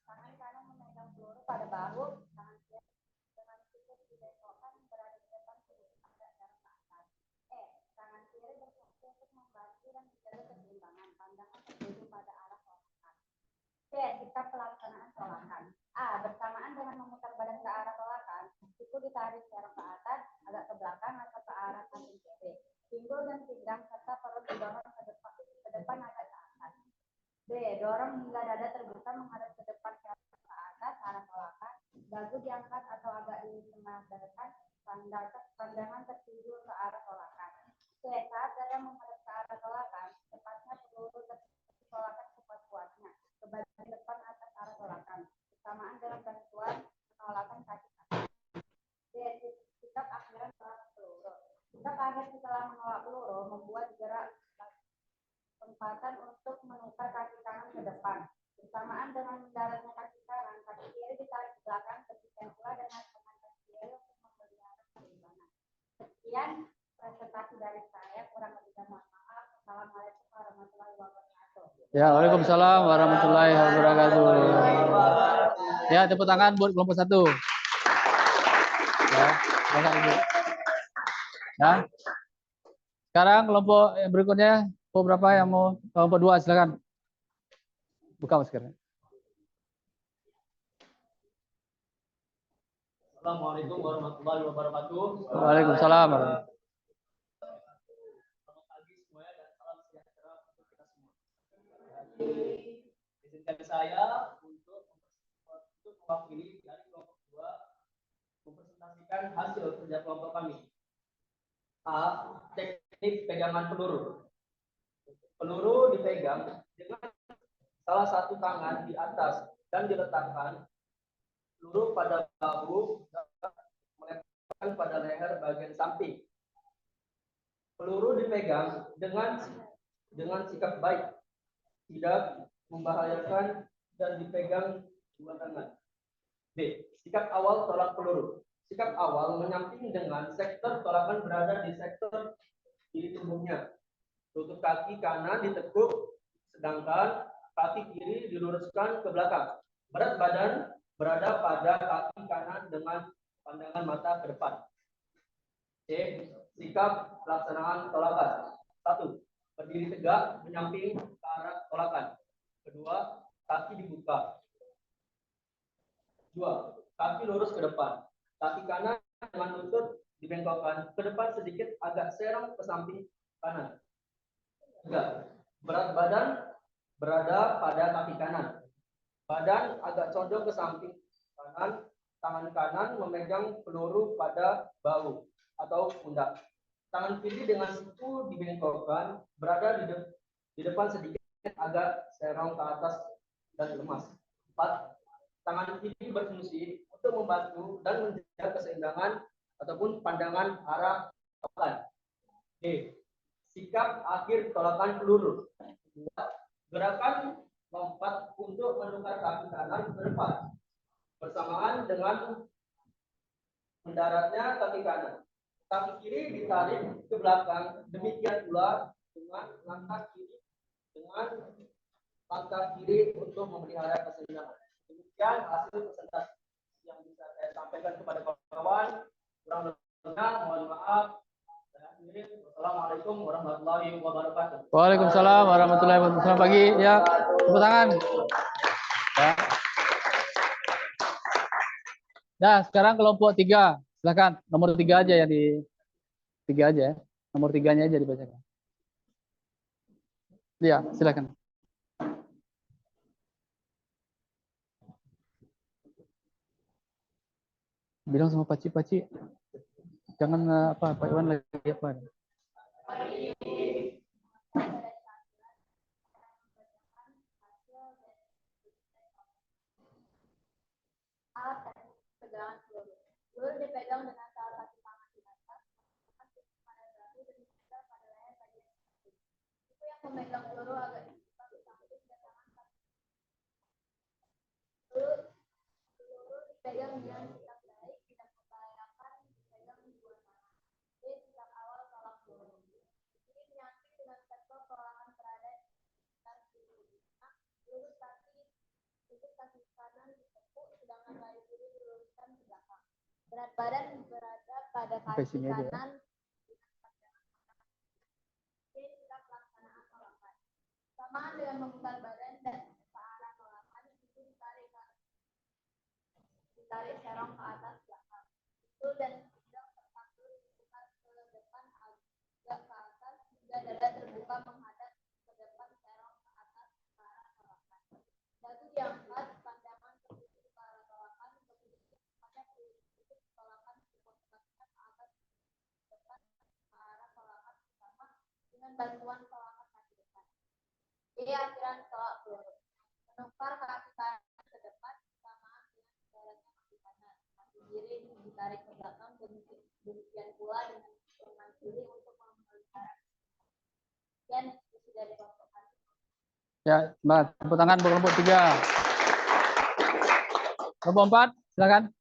[SPEAKER 3] Tangan kanan memegang peluru pada bahu, tangan kiri dengan sikut dibengkokkan berada di depan sedikit agak jarak ke atas. E. Tangan kiri berfungsi untuk membantu dan menjaga keseimbangan, pandangan tertuju pada arah tolakan. C. Sikap pelaksanaan tolakan. A. Bersamaan dengan memutar badan ke arah tolakan, siku ditarik jarak ke atas, agak ke belakang atau ke arah samping kiri. Pinggul dan pinggang serta perut didorong ke depan agak ke atas. B. Dorong hingga dada terbuka menghadap ke depan ke atas arah tolakan, dagu diangkat atau agak ditengah-tengahkan, pandangan tertuju ke arah tolakan. C. Saat dada menghadap ke arah tolakan, tepatnya peluru tolakan sekuat-kuatnya ke bagian depan atas arah tolakan, bersamaan dengan bantuan penolakan kaki kanan. D. Sikap akhiran tolak peluru. Sikap akhir setelah menolak peluru membuat gerak tempatan untuk menukar kaki kanan ke depan. Bersamaan dengan mendaratnya kaki kanan, kaki kiri ditarik ke belakang, demikian pula dengan tangan kaki kiri untuk memelihara keseimbangan. Sekian presentasi dari saya, kurang lebihnya mohon maaf. Assalamualaikum warahmatullahi wabarakatuh.
[SPEAKER 1] Ya, waalaikumsalam warahmatullahi wabarakatuh. Ya, tepuk tangan buat kelompok 1. Ya, silakan Ibu. Ya. Sekarang kelompok yang berikutnya, kelompok berapa yang mau? Kelompok 2, silakan. Buka maskernya.
[SPEAKER 2] Assalamualaikum warahmatullahi wabarakatuh.
[SPEAKER 1] Waalaikumsalam.
[SPEAKER 2] Selamat pagi semuanya dan salam sejahtera untuk kita semua. Izinkan saya untuk mewakili dari kelompok 2 mempresentasikan hasil kerja kelompok kami. A. Teknik pegangan peluru. Peluru dipegang dengan salah satu tangan di atas dan diletakkan peluru pada bahu dan melemparkan pada leher bagian samping. Peluru dipegang dengan sikap baik, tidak membahayakan dan dipegang dua tangan. B. Sikap awal tolak peluru. Sikap awal menyamping dengan sektor tolakan berada di sektor kiri tubuhnya. Lutut kaki kanan ditekuk, sedangkan kaki kiri diluruskan ke belakang. Berat badan berada pada kaki kanan dengan pandangan mata ke depan. C. Sikap pelaksanaan tolakan. 1. Berdiri tegak menyamping ke arah tolakan. Kedua, kaki dibuka. 2. Kaki lurus ke depan. Kaki kanan dengan lutut dibengkokkan ke depan sedikit agak serong ke samping kanan. 3. Berat badan berada pada kaki kanan. Badan agak condong ke samping kanan. Tangan kanan memegang peluru pada bahu atau pundak. Tangan kiri dengan siku dibengkokkan berada di depan sedikit agak serong ke atas dan lemas. 4. Tangan kiri berfungsi untuk membantu dan menjaga keseimbangan ataupun pandangan arah tolakan. D. Sikap akhir tolakan peluru. 2. Gerakan lompat untuk menukar kaki kanan ke depan bersamaan dengan mendaratnya kaki kanan. Kaki kiri ditarik ke belakang, demikian pula dengan langkah kiri untuk memelihara keseimbangan. Demikian hasil presentasi yang bisa saya sampaikan kepada kawan-kawan. Kurang lebihnya mohon maaf. Assalamualaikum warahmatullahi wabarakatuh.
[SPEAKER 1] Waalaikumsalam warahmatullahi wabarakatuh. Selamat pagi ya. Tepuk tangan. Ya. Nah, sekarang kelompok 3. Silakan nomor 3 aja yang di 3 aja ya. Nomor 3-nya aja dibacakan. Ya, silakan. Bilang sama Paci, jangan Pak Iwan lagi apa?
[SPEAKER 3] Pegangan peluru. Peluru dipegang dengan salah satu tangan di atas, pada bahu dan dipegang pada leher bagian samping. Itu yang memegang peluru agak dibuka di samping dan tangan kaki. Peluru dipegang dengan sikap baik, tidak membahayakan, dipegang di dua tangan. Ini sikap awal tolak peluru. Ini menyamping dengan sektor perlahan berada di sekitar peluru. Peluru kaki kanan ditekuk, sedangkan lari kiri diluruskan ke belakang. Berat badan berada pada kaki kanan. Ini sikap pelaksanaan tolakan. Samaan dengan memutar badan dan ke arah tolakan, itu ditarik serong ke atas belakang. Itu dan pinggang terpaku diputar ke depan agak ke atas hingga dada terbuka menghadap ke depan serong ke atas ke arah tolakan. Dagu diangkat, pandangan tertuju ke arah tolakan, kemudian pada tutup tolakan diposisikan ke atas depan ke arah tolakan bersama dengan bantuan tolakan kaki depan. Ini akhiran tolak peluru. Menukar kaki kanan ke depan bersamaan dengan jalannya kaki kanan. Kaki kiri ditarik ke belakang, demikian pula dengan lengan kiri untuk memelihara. Dan sudah dikelompokkan.
[SPEAKER 1] Ya, Mbak, tepuk tangan buat kelompok 3. Kelompok 4, silakan.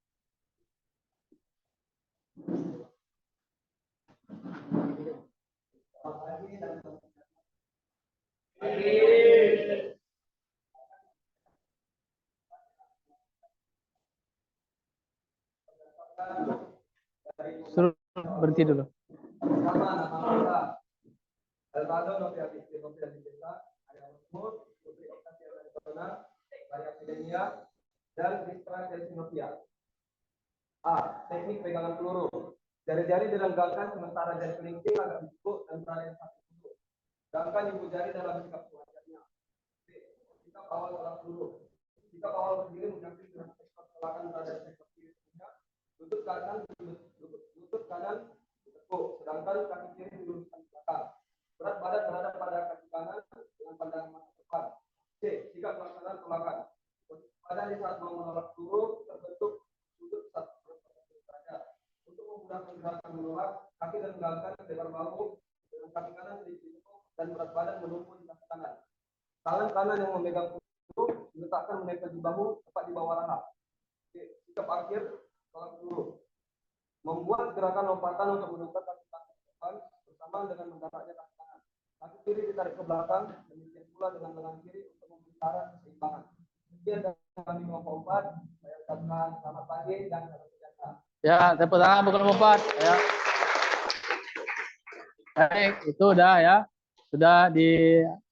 [SPEAKER 1] Suruh berhenti dulu.
[SPEAKER 5] Dan distraksi. A. Teknik pegangan peluru. Jari-jari dilenggangkan sementara jari kelingking agak ditekuk dan tali satu peluru. Sedangkan ibu jari dalam sikap sewajarnya. B. Sikap awal tolak peluru. Sikap awal berdiri menyamping dengan sektor tolakan berada sektor kiri punya. Lutut kanan ditekuk, sedangkan kaki kiri diluruskan ke belakang. Berat badan berada pada kaki kanan dengan pandangan mata depan. C. Sikap pelaksanaan tolakan. Pada saat mau menolak peluru terbentuk sudut satu derajat. Untuk memudahkan gerakan menolak, kaki dilenggarkan lebar bahu dengan kaki kanan ditekuk dan berat badan menumpuk di kaki kanan. Tangan kanan yang memegang peluru diletakkan menempel di bahu tepat di bawah rahang. Sikap akhir tolak peluru. Membuat gerakan lompatan untuk menukar kaki kanan ke depan bersamaan dengan menggeraknya kaki kanan. Kaki kiri ditarik ke belakang, demikian pula dengan lengan kiri untuk memelihara keseimbangan. Sekian dari kami kelompok 4. Saya ucapkan selamat pagi dan salam sejahtera.
[SPEAKER 1] Ya, tepuk tangan buat kelompok 4. Ya. Baik, itu udah ya. Sudah di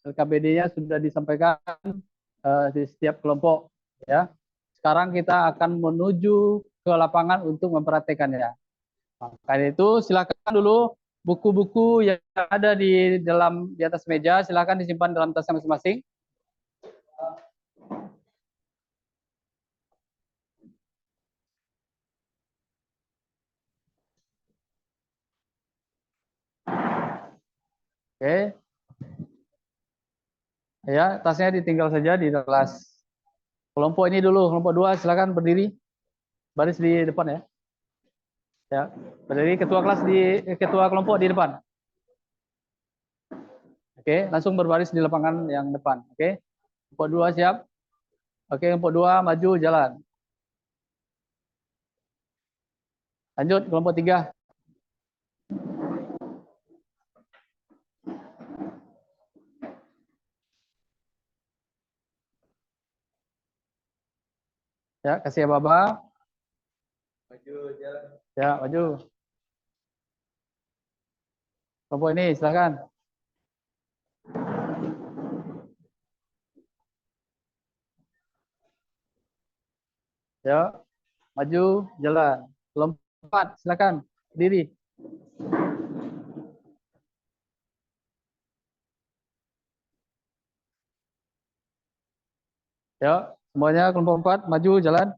[SPEAKER 1] LKPD-nya sudah disampaikan di setiap kelompok ya. Sekarang kita akan menuju ke lapangan untuk mempraktekannya. Maka itu silakan dulu buku-buku yang ada di atas meja silakan disimpan dalam tasnya masing-masing. Oke. Ya, tasnya ditinggal saja di kelas. Kelompok ini dulu, kelompok 2 silakan berdiri. Baris di depan ya. Ya, berdiri ketua kelompok di depan. Oke, langsung berbaris di lapangan yang depan. Oke. Kelompok 2 siap. Oke, kelompok 2 maju jalan. Lanjut kelompok 3. Ya, kasih ya Bapak.
[SPEAKER 5] jalan.
[SPEAKER 1] Ya, maju. Kelompok ini, silakan. Ya, maju, jalan. Kelompok 4, silakan. Berdiri. Ya, semuanya kelompok 4, maju, jalan.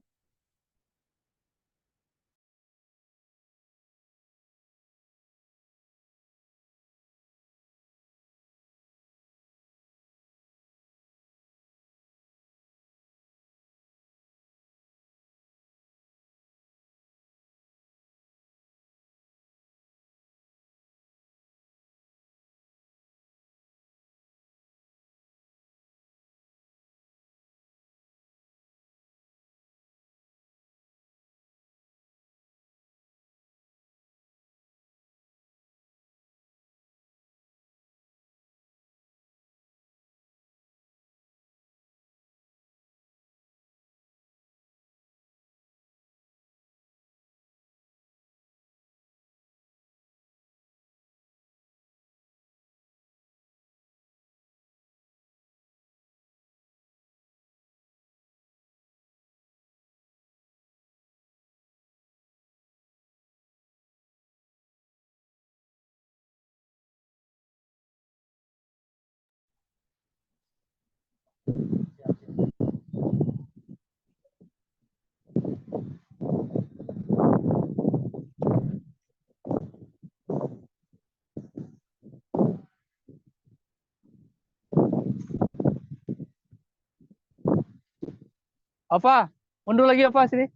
[SPEAKER 1] Apa? Mundur lagi apa sini?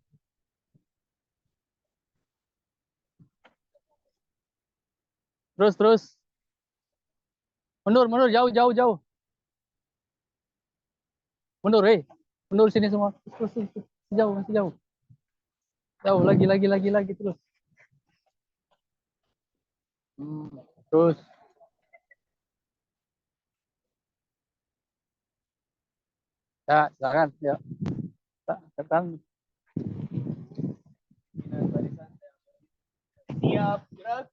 [SPEAKER 1] Terus. Mundur, jauh. Mundur, mundur sini semua. Terus. Masih jauh. Jauh, lagi, terus. Terus. Ya, silakan. Ya. Silakan.
[SPEAKER 5] Siap, gerak.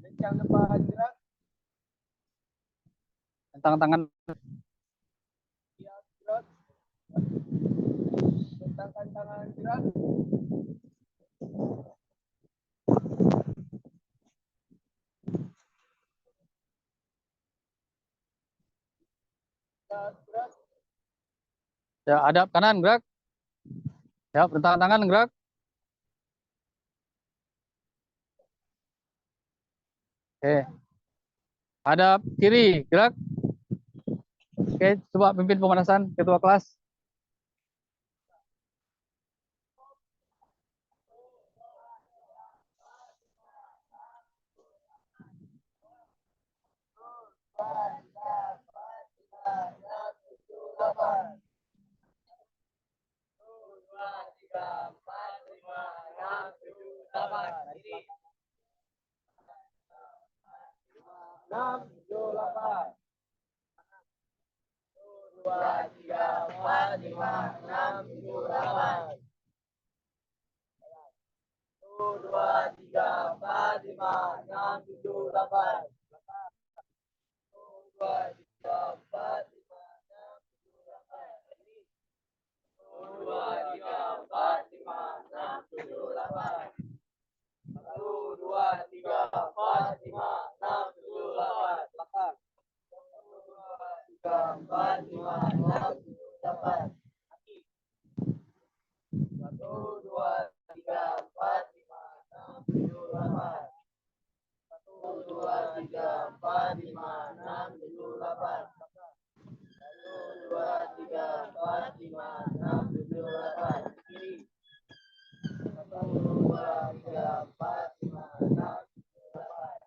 [SPEAKER 5] Kencang depan, gerak.
[SPEAKER 1] Tangan.
[SPEAKER 5] Siap, gerak. Bentangkan tangan, gerak. Siap, gerak.
[SPEAKER 1] Ya, hadap kanan, gerak. Ya, bentang tangan, gerak. Oke. Hadap kiri, gerak. Oke, coba pimpin pemanasan ketua kelas.
[SPEAKER 5] Enam, tujuh, delapan. 2, 3, 4, 5, 6, 7, 8. 1, 2, 3, 4, 5, 6, 7, 8. 1, 2, 3, 4, 5, 6, 7, 8. 1, 2, 3, 4, 5, 6, 7, 8. 1, 2, 3, 4, 5, 6, 7, 8. Belakang. 1, 2, 3, 4, 5, 6, 7, 8. 1, 2, 3, 4, 5, 6, 7, 8. 1, 2, 3, 4, 5, 6, 7, 8. 1, 2, 3, 4, 5, 6, 7, 8. Kiri. 1, 2, 3, 4, 5, 6, 7, 8. 1, 2, 3, 4, 5, 6, 7, 8.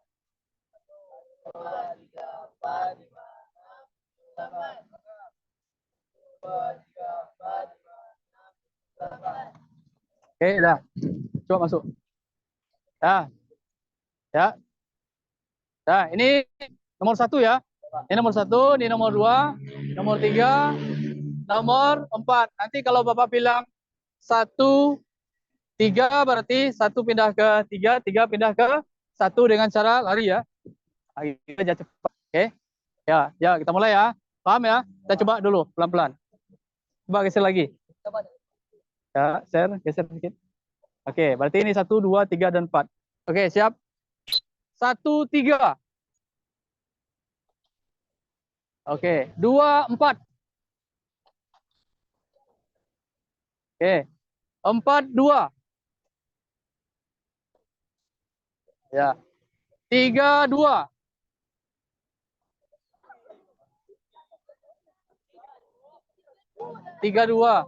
[SPEAKER 5] 2, 3, 4, 5, 6, 7, 8.
[SPEAKER 1] Oke, udah. Coba masuk. Ya. Nah, ini nomor 1 ya. Ini nomor 1, ini nomor 2, nomor 3, nomor 4. Nanti kalau Bapak bilang 1, 3 berarti 1 pindah ke 3, 3 pindah ke 1 dengan cara lari ya. Aja cepat. Oke. Ya, ya kita mulai ya. Paham ya? Kita coba dulu pelan-pelan. Coba geser lagi. Ya, geser sedikit. Oke, berarti ini 1, 2, 3 dan 4. Oke, siap. 1, 3. Oke, 2, 4. Oke. 4, 2. Ya. 3, 2. 3, 2.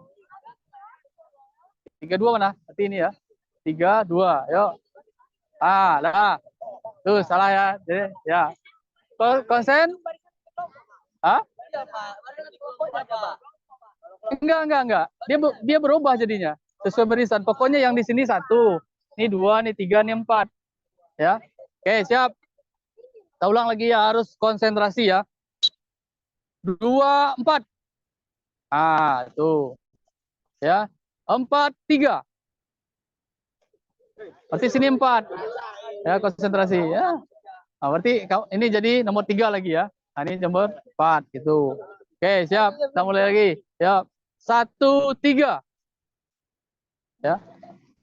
[SPEAKER 1] 3, 2 mana? Berarti ini ya. 3, 2. Yuk. Dah. Tuh, salah ya. Jadi, ya. Konsen? Hah? Enggak. Dia berubah jadinya. Sesuai barisan. Pokoknya yang di sini 1. Ini 2, ini 3, ini 4. Ya. Oke, siap. Kita ulang lagi ya, harus konsentrasi ya. 2, 4. Tuh. Ya. 4, 3. Berarti sini 4. Ya, konsentrasi ya. Berarti ini jadi nomor 3 lagi ya. Ini nomor 4 gitu. Oke, siap. Kita mulai lagi. Ya. 1, 3. Ya.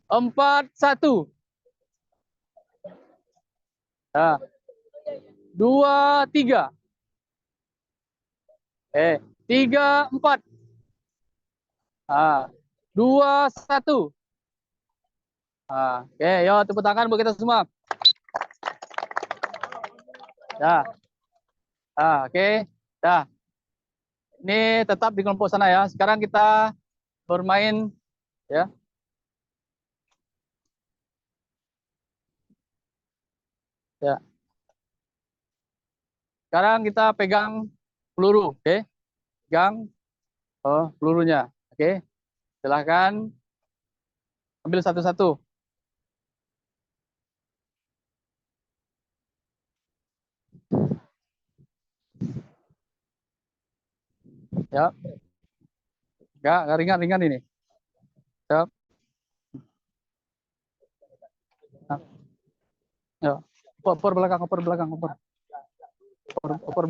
[SPEAKER 1] 4, 1. Ya. 2, 3. 3, 4. 2, 1. Oke, yuk tepuk tangan buat kita semua. Dah. Oke. Dah. Ini tetap di kelompok sana ya. Sekarang kita bermain ya. Ya. Sekarang kita pegang peluru, oke? Pegang pelurunya, oke? Silahkan ambil satu-satu. Ya. Enggak ringan-ringan ini. Siap. Ya. Opor belakang. Opor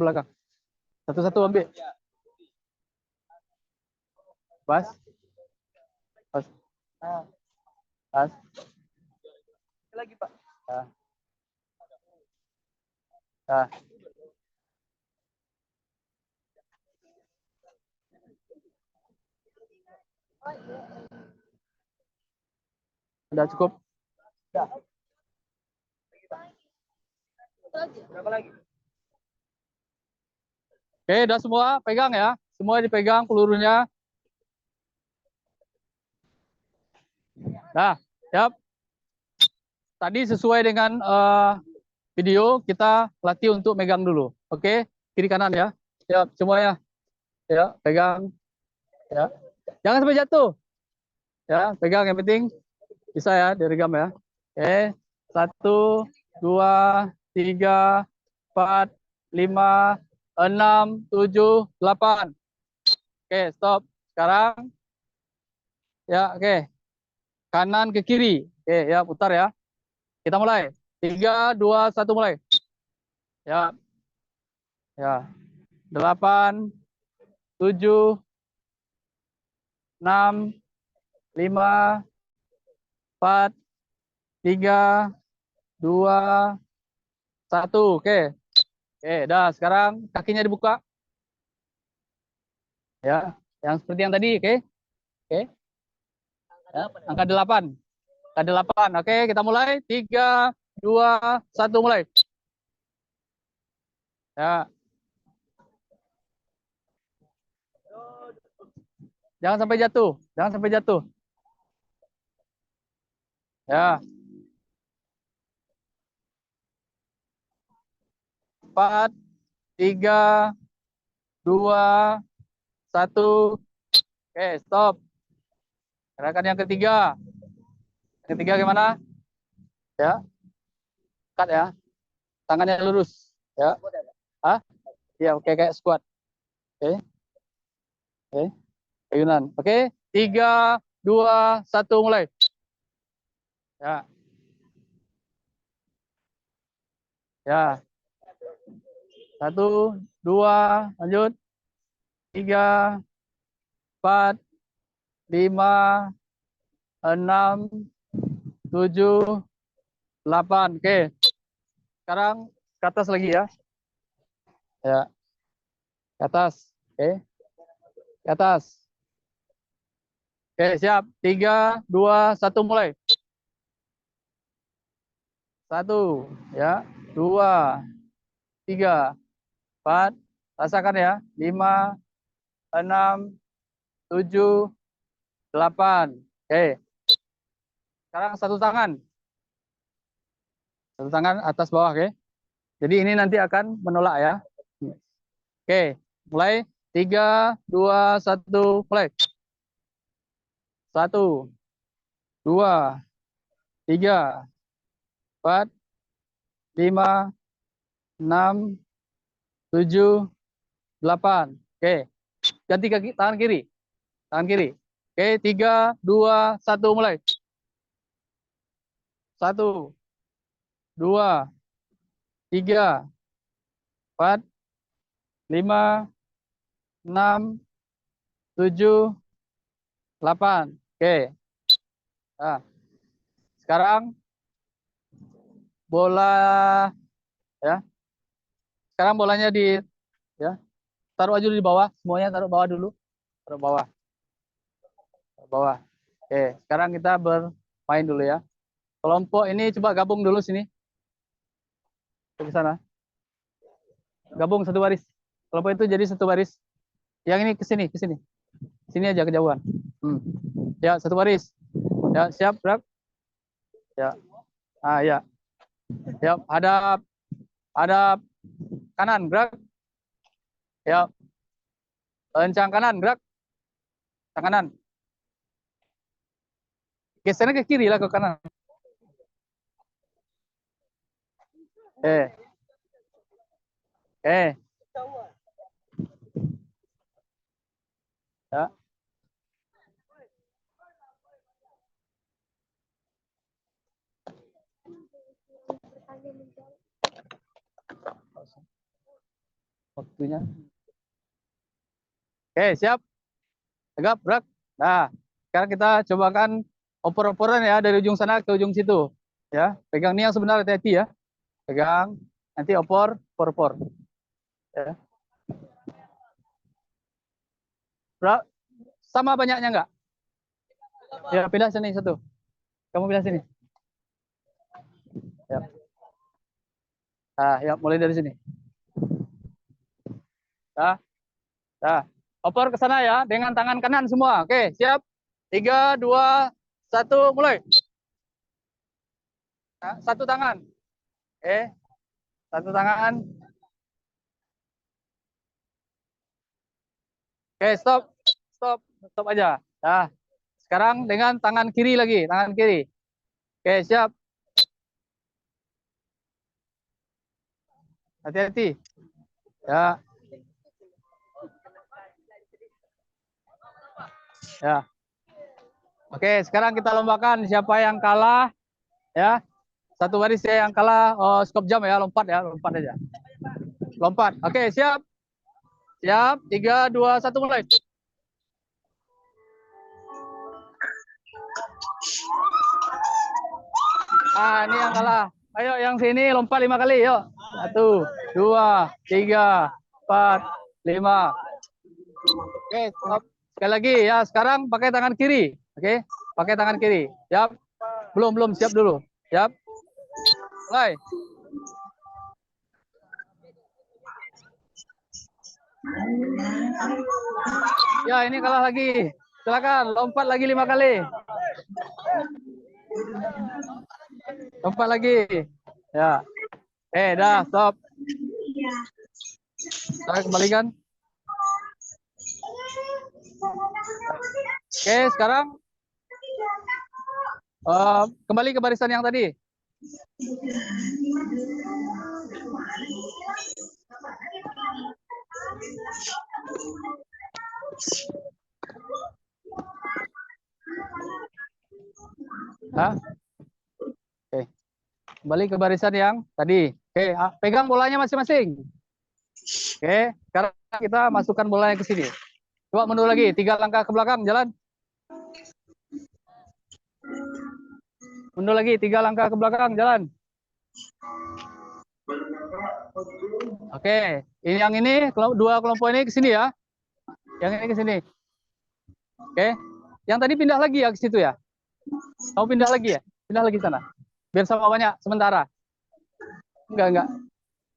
[SPEAKER 1] belakang. Satu-satu ambil. Pas. Lagi, Pak. Udah cukup. Berapa lagi? Oke, udah semua pegang ya. Semua dipegang pelurunya. Nah, siap. Tadi sesuai dengan video, kita latih untuk megang dulu. Oke, kiri kanan ya. Siap, semuanya. Ya, pegang. Ya. Jangan sampai jatuh. Ya, pegang yang penting bisa ya, diregam ya. Oke, 1, 2, 3, 4, 5, 6, 7, 8. Oke, stop. Sekarang ya, oke. Kanan ke kiri. Oke, ya, putar ya. Kita mulai. 3, 2, 1 mulai. Ya. Ya. 8, 7, 6, 5, 4, 3, 2, 1. Oke. Oke, dah sekarang kakinya dibuka. Ya, yang seperti yang tadi, oke. Oke. Ya, angka 8. Angka 8. Oke, kita mulai. 3, 2, 1 mulai. Ya. Jangan sampai jatuh. Jangan sampai jatuh. Ya. 4, 3, 2, 1. Oke, stop. Gerakan yang ketiga. Yang ketiga gimana? Ya. Cut ya. Tangannya lurus. Ya. Iya, oke, kayak squat. Oke. Oke. Ayunan. Oke. 3, 2, 1 mulai. Ya. Ya. 1, 2, lanjut. 3, 4, 5, 6, 7, 8. Oke. Sekarang ke atas lagi ya. Ya. Ke atas. Oke. Ke atas. Oke, siap. 3, 2, 1, mulai. 1, ya. 2, 3, 4. Rasakan ya. 5, 6, 7, 8. Oke. Sekarang satu tangan. Satu tangan atas bawah, oke. Jadi ini nanti akan menolak ya. Oke, mulai. 3, 2, 1, mulai. 1, 2, 3, 4, 5, 6, 7, 8. Oke, ganti kaki tangan kiri. Tangan kiri. Oke, 3, 2, 1, mulai. 1, 2, 3, 4, 5, 6, 7, 8. Oke. Nah, sekarang bola ya. Sekarang bolanya ya, taruh aja di bawah, semuanya taruh bawah dulu. Taruh bawah. Taruh bawah. Oke, sekarang kita bermain dulu ya. Kelompok ini coba gabung dulu sini. Ke sana. Gabung satu baris. Kelompok itu jadi satu baris. Yang ini ke sini, ke sini. Sini aja kejauhan. Ya, satu baris. Ya, siap, gerak. Ya. Ah, ya. Ya, hadap kanan, gerak. Ya. Lencang kanan, gerak. Kanan. Gesernya ke kiri lah, ke kanan. Ya. Waktunya. Oke, siap. Tegap, gerak. Nah, sekarang kita cobakan opor-oporan ya dari ujung sana ke ujung situ. Ya, pegang ini yang sebenarnya, hati-hati ya. Pegang, nanti opor. Ya. Sama banyaknya enggak? Ya, pindah sini satu. Kamu pindah sini. Ya. Nah, ya, mulai dari sini. Nah, nah. Opor ke sana ya, dengan tangan kanan semua. Oke, siap. 3, 2, 1, mulai. Nah, satu tangan. Oke, satu tangan. Oke, stop. Stop. Stop aja. Nah, sekarang dengan tangan kiri lagi. Tangan kiri. Oke, siap. Hati-hati. Ya. Ya. Oke, sekarang kita lombakan siapa yang kalah. Ya. Satu baris ya yang kalah. Oh, stop jam ya. Lompat ya. Lompat aja. Lompat. Oke, siap. Siap. 3, 2, 1, mulai. Ah, ini yang kalah. Ayo yang sini lompat 5 kali, yuk. 1, 2, 3, 4, 5. Oke, stop. Sekali lagi ya. Sekarang pakai tangan kiri. Oke, pakai tangan kiri. Siap. Belum, siap dulu. Siap. Mulai. Ya, ini kalah lagi. Silakan lompat lagi 5 kali. Lompat lagi. Ya. Dah, stop. Saya kembalikan. Oke, sekarang kembali ke barisan yang tadi. Hah? Kembali ke barisan yang tadi. Oke, pegang bolanya masing-masing. Oke, sekarang kita masukkan bolanya ke sini. Coba mundur lagi, 3 langkah ke belakang, jalan. Mundur lagi, 3 langkah ke belakang, jalan. Oke, ini yang ini, dua kelompok ini ke sini ya. Yang ini ke sini. Oke, yang tadi pindah lagi ya ke situ ya. Kamu pindah lagi ya? Pindah lagi sana. Biar sama banyak sementara. Enggak.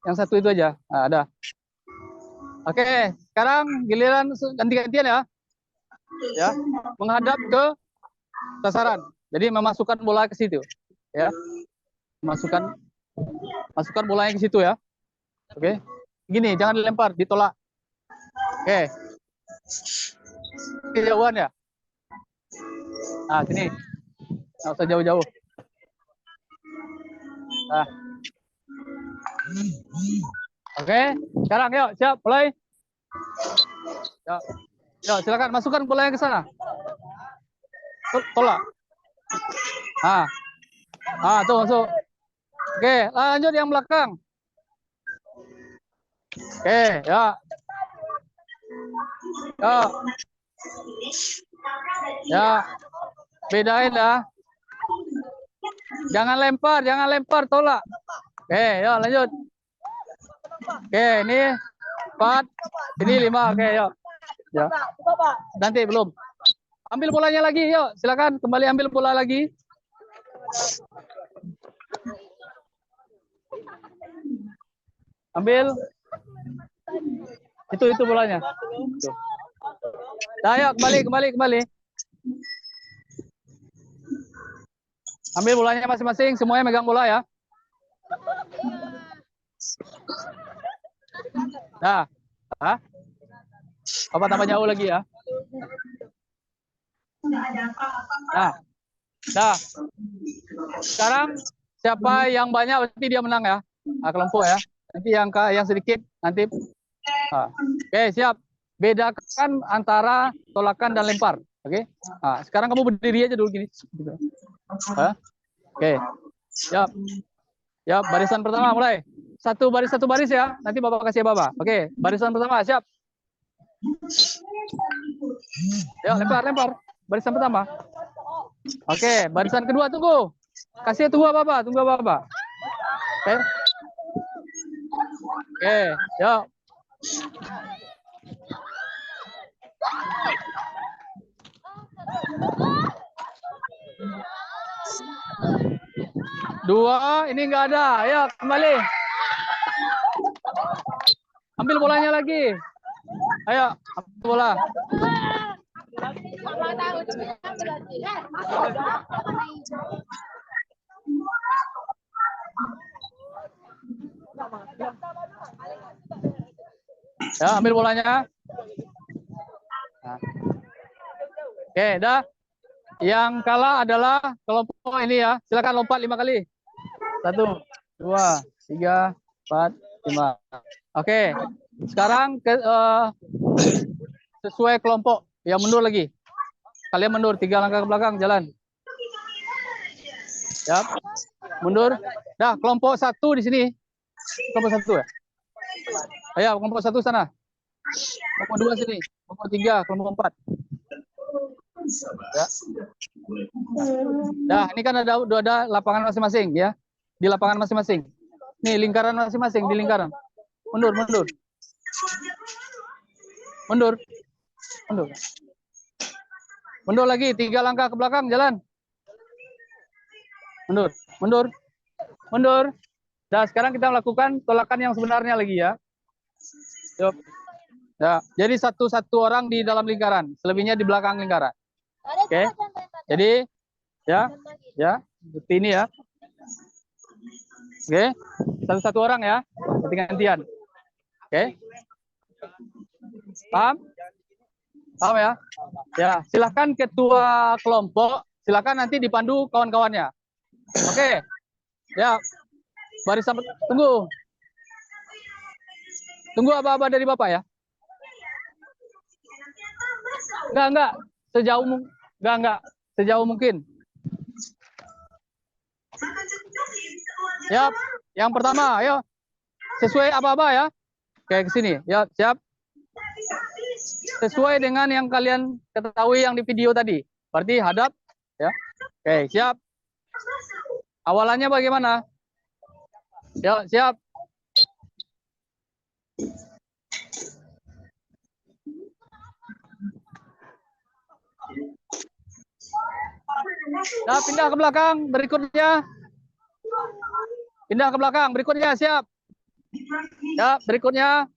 [SPEAKER 1] Yang satu itu aja. Nah, ada. Oke, sekarang giliran ganti-gantian ya. Ya, menghadap ke sasaran. Jadi memasukkan bola ke situ. Ya. Masukkan bolanya ke situ ya. Oke. Gini, jangan dilempar, ditolak. Oke. Kejauhan ya. Nah, sini. Nggak usah jauh-jauh. Nah. Oke, sekarang yuk, siap, mulai. Yuk, silakan masukkan bolanya ke sana. Tolak. Tuh masuk. Oke, lanjut yang belakang. Oke, ya. Ya. Bedain ya. Jangan lempar, tolak. Oke, yuk lanjut. Oke, ini 4, ini 5. Oke, yuk. Ya. Nanti belum. Ambil bolanya lagi, yuk. Silakan kembali ambil bola lagi. Ambil. Itu bolanya. Nah, yuk, kembali. Ambil bolanya masing-masing, semuanya megang bola ya. Nah, apa tambah jauh lagi ya? Nah, sekarang siapa yang banyak berarti dia menang ya, kelompok ya. Nanti yang sedikit nanti. Oke, siap. Bedakan antara tolakan dan lempar. Oke. Nah, sekarang kamu berdiri aja dulu gini. Oke. Siap. Ya, barisan pertama mulai. Satu baris ya. Nanti Bapak kasih Bapak. Oke, barisan pertama siap. Ya, lempar. Barisan pertama. Oke, barisan kedua tunggu. Tunggu apa-apa. Oke. Oke, yuk. Dua, ini enggak ada. Ayo kembali. Ambil bolanya lagi. Ayo, ambil bola. Ya, ambil bolanya. Nah. Oke, dah. Yang kalah adalah kelompok ini ya. Silakan lompat 5 kali. 1, 2, 3, 4, 5. Oke. Sekarang sesuai kelompok. Ya, mundur lagi. Kalian mundur 3 langkah ke belakang, jalan. Siap. Mundur. Dah, kelompok 1 di sini. Kelompok 1 ya. Ayo, kelompok 1 sana. Kelompok 2 sini. Kelompok 3, kelompok 4. Ya. Nah, ini kan ada lapangan masing-masing ya. Di lapangan masing-masing. Nih, lingkaran masing-masing di lingkaran. Mundur. Mundur lagi 3 langkah ke belakang, jalan. Mundur. Nah, sekarang kita melakukan tolakan yang sebenarnya lagi ya. Yuk. Ya, jadi satu orang di dalam lingkaran, selebihnya di belakang lingkaran. Oke. Jadi ya, seperti ini ya. Oke. Satu orang ya, ganti-gantian. Oke. Paham ya? Ya, silakan ketua kelompok, silakan nanti dipandu kawan-kawannya. Oke. Ya. Barisan tunggu. Tunggu apa-apa dari Bapak ya. Enggak. Sejauh mungkin. Siap. Yang pertama, ayo. Sesuai apa-apa ya. Oke, ke sini. Ya, siap. Sesuai dengan yang kalian ketahui yang di video tadi. Berarti hadap, ya. Oke, siap. Awalannya bagaimana? Ya, siap. Nah, pindah ke belakang, berikutnya. Pindah ke belakang, berikutnya, siap. Ya, berikutnya.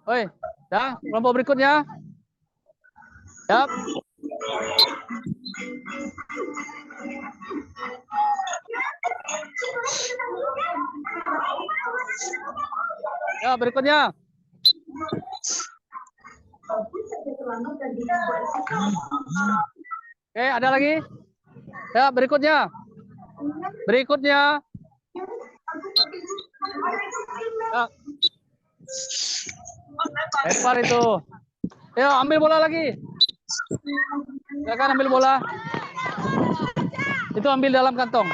[SPEAKER 1] Oi, dah, kelompok berikutnya. Siap. Ya, berikutnya. Oke, ada lagi? Ya, berikutnya. Berikutnya. Ya. Lempar itu. Ya, ambil bola lagi. Silakan ambil bola. Itu ambil dalam kantong.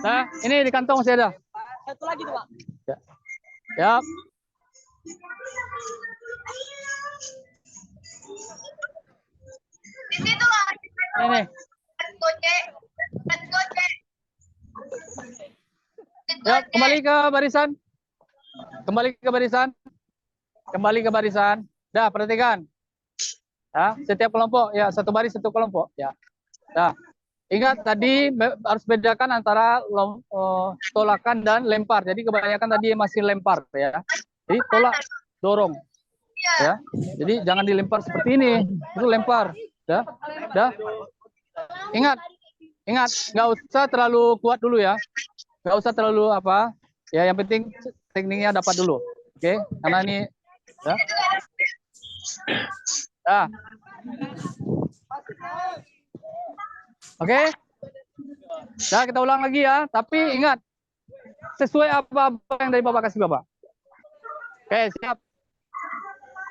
[SPEAKER 1] Nah, ini di kantong masih ada.
[SPEAKER 6] Satu lagi tuh, Pak.
[SPEAKER 1] Ya. Ya.
[SPEAKER 3] Di situ lah.
[SPEAKER 1] Ini. Ya, kembali ke barisan. Kembali ke barisan. Kembali ke barisan. Dah, perhatikan. Ya, setiap kelompok ya satu baris satu kelompok ya. Nah, ingat tadi harus bedakan antara tolakan dan lempar. Jadi kebanyakan tadi masih lempar ya. Jadi tolak, dorong. Ya. Jadi jangan dilempar seperti ini. Itu lempar. Dah. Dah. Ingat. Ingat, nggak usah terlalu kuat dulu ya. Nggak usah terlalu apa. Ya, yang penting tekniknya dapat dulu. Oke, karena ini ya. Nah. Oke. Nah, kita ulang lagi ya. Tapi ingat, sesuai apa yang dari Bapak kasih Bapak. Oke, siap.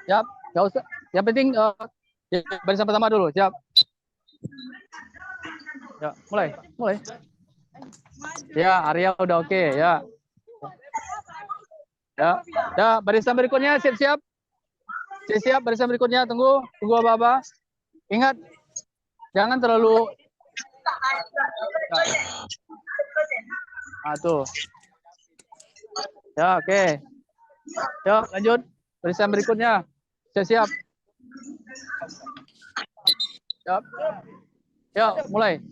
[SPEAKER 1] Siap. Nggak usah. Yang penting barisan pertama dulu. Siap. Ya, mulai. Mulai. Ya, area udah oke. Ya. Ya. Ya, barisan berikutnya siap-siap. Siap, barisan berikutnya tunggu apa-apa. Ingat, jangan terlalu. Nah, tuh. Ya, oke. Ya, lanjut. Barisan berikutnya. Siap. Siap. Ya, mulai.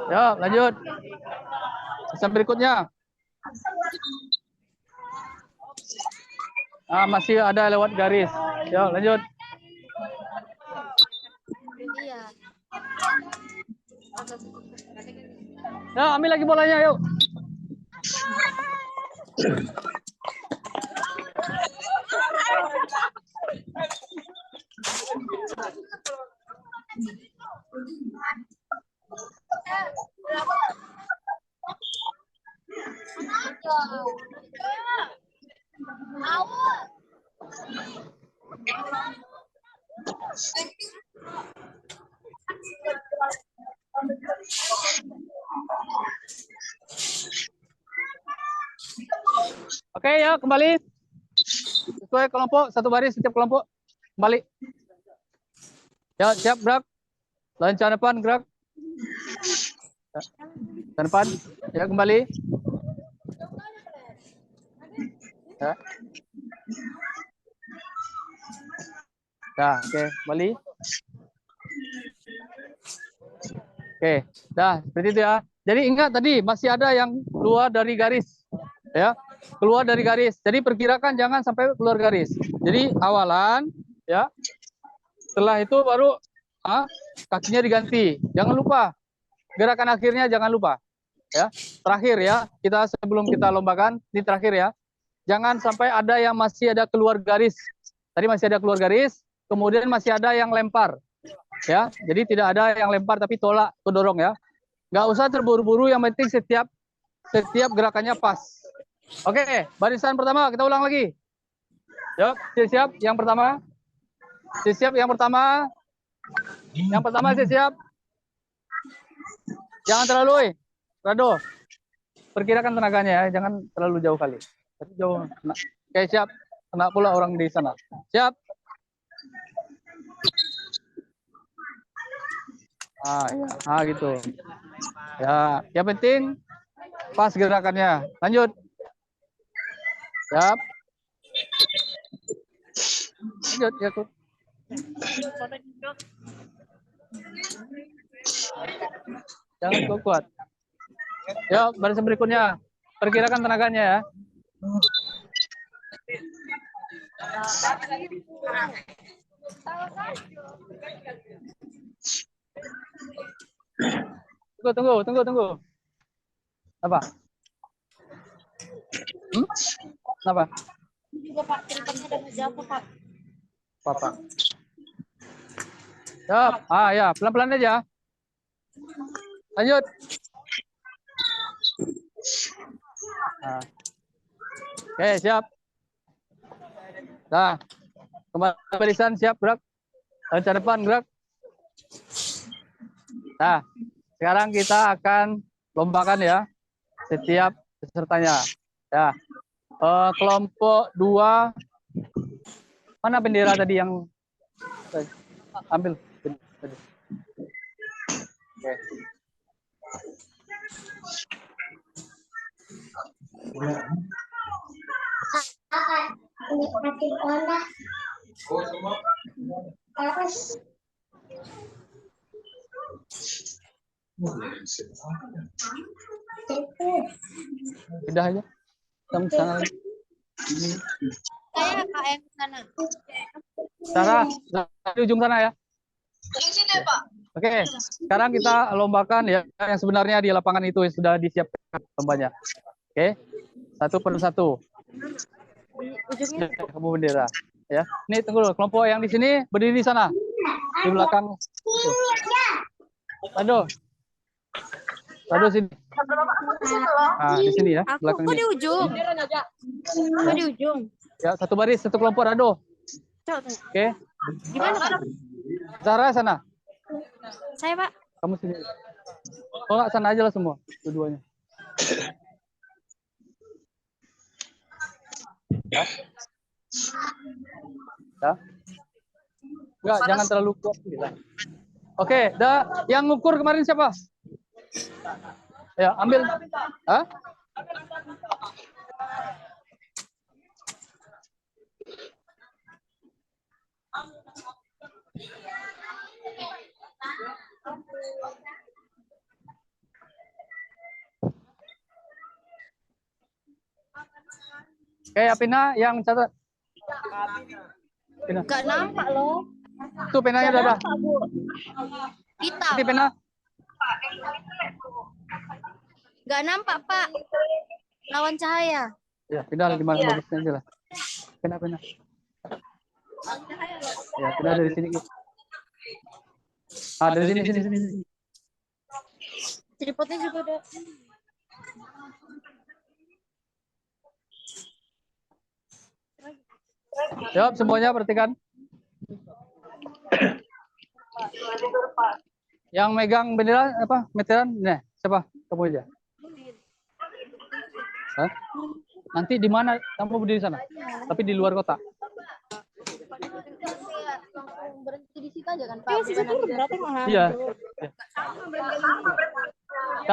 [SPEAKER 1] Ya, lanjut. Barisan berikutnya. Ah, masih ada lewat garis. Ya, lanjut. Ya, ambil lagi bolanya, yuk. Oke ya, kembali. Sesuai kelompok, satu baris setiap kelompok. Kembali. Ya, siap, gerak. Lancar depan, gerak. Ya, depan. Ya, kembali. Ya. Dah, oke, kembali. Oke, dah, seperti itu ya. Jadi ingat tadi masih ada yang keluar dari garis. Ya, keluar dari garis. Jadi perkirakan jangan sampai keluar garis. Jadi awalan ya. Setelah itu baru kakinya diganti. Jangan lupa gerakan akhirnya, jangan lupa. Ya, terakhir ya, kita sebelum kita lombakan, ini terakhir ya. Jangan sampai ada yang masih ada keluar garis. Tadi masih ada keluar garis, kemudian masih ada yang lempar. Ya, jadi tidak ada yang lempar tapi tolak, dorong ya. Nggak usah terburu-buru, yang penting setiap gerakannya pas. Oke, barisan pertama kita ulang lagi. Yuk, siap yang pertama. Siap yang pertama. Yang pertama siap. Jangan terlalu, Rado. Perkirakan tenaganya ya, jangan terlalu jauh kali. Tapi jauh. Oke, siap. Kena pula orang di sana. Siap. Ya. Gitu. Ya, yang penting pas gerakannya. Lanjut. Siap. Lanjut ya, Kut. Jangan kuat. Ya, barisan berikutnya. Perkirakan tenaganya ya. Tunggu. Apa? Apa?
[SPEAKER 3] Juga Pak, ceritanya ada ngejawab Pak.
[SPEAKER 1] Apa? Siap. Ya, pelan-pelan aja. Lanjut. Oke, siap. Nah, kembali barisan, siap, gerak. Lancar depan, gerak. Nah, sekarang kita akan lombakan ya, setiap pesertanya. Ya, kelompok 2, mana bendera tadi yang ambil? Oke. Pindah aja. Kamu sana lagi.
[SPEAKER 3] Saya KM sana.
[SPEAKER 1] Sarah, di ujung sana ya.
[SPEAKER 3] Di sini Pak.
[SPEAKER 1] Oke, sekarang kita lombakan ya yang sebenarnya di lapangan itu sudah disiapkan lombanya. Oke, satu per satu.
[SPEAKER 3] Ujungnya
[SPEAKER 1] Kamu bendera. Ya, ini tunggu dulu. Kelompok yang di sini berdiri di sana, di belakang. Aduh sini. Di sini ya, belakang
[SPEAKER 3] Aku
[SPEAKER 1] ini.
[SPEAKER 3] di ujung. Aku di ujung.
[SPEAKER 1] Ya, satu baris, satu kelompok, Rado. Oke.
[SPEAKER 3] Gimana Pak?
[SPEAKER 1] Sarah sana.
[SPEAKER 3] Saya Pak.
[SPEAKER 1] Kamu sini. Oh, nggak, sana aja lah semua, dua-duanya. Ya. Enggak, jangan terlalu kuat. Oke, yang ngukur kemarin siapa? Ya, ambil. Hah? Oke, Apina yang catat. Pina.
[SPEAKER 3] Gak nampak loh.
[SPEAKER 1] Tuh penanya udah ada.
[SPEAKER 3] Bu. Hitam.
[SPEAKER 1] Ini pena.
[SPEAKER 3] Gak nampak Pak. Lawan cahaya.
[SPEAKER 1] Ya, pindah di mana bagusnya aja lah. Pena. Ya, pindah dari sini. Dari sini.
[SPEAKER 3] Tripodnya juga ada.
[SPEAKER 1] Jawab semuanya, perhatikan. Yang megang bendera apa? Meteran? Nah, siapa? Kamu aja. Hah? Nanti di mana kamu berdiri sana? Tapi di luar kota.
[SPEAKER 3] Berhenti di situ aja kan Pak. Berarti mahal.
[SPEAKER 1] Iya.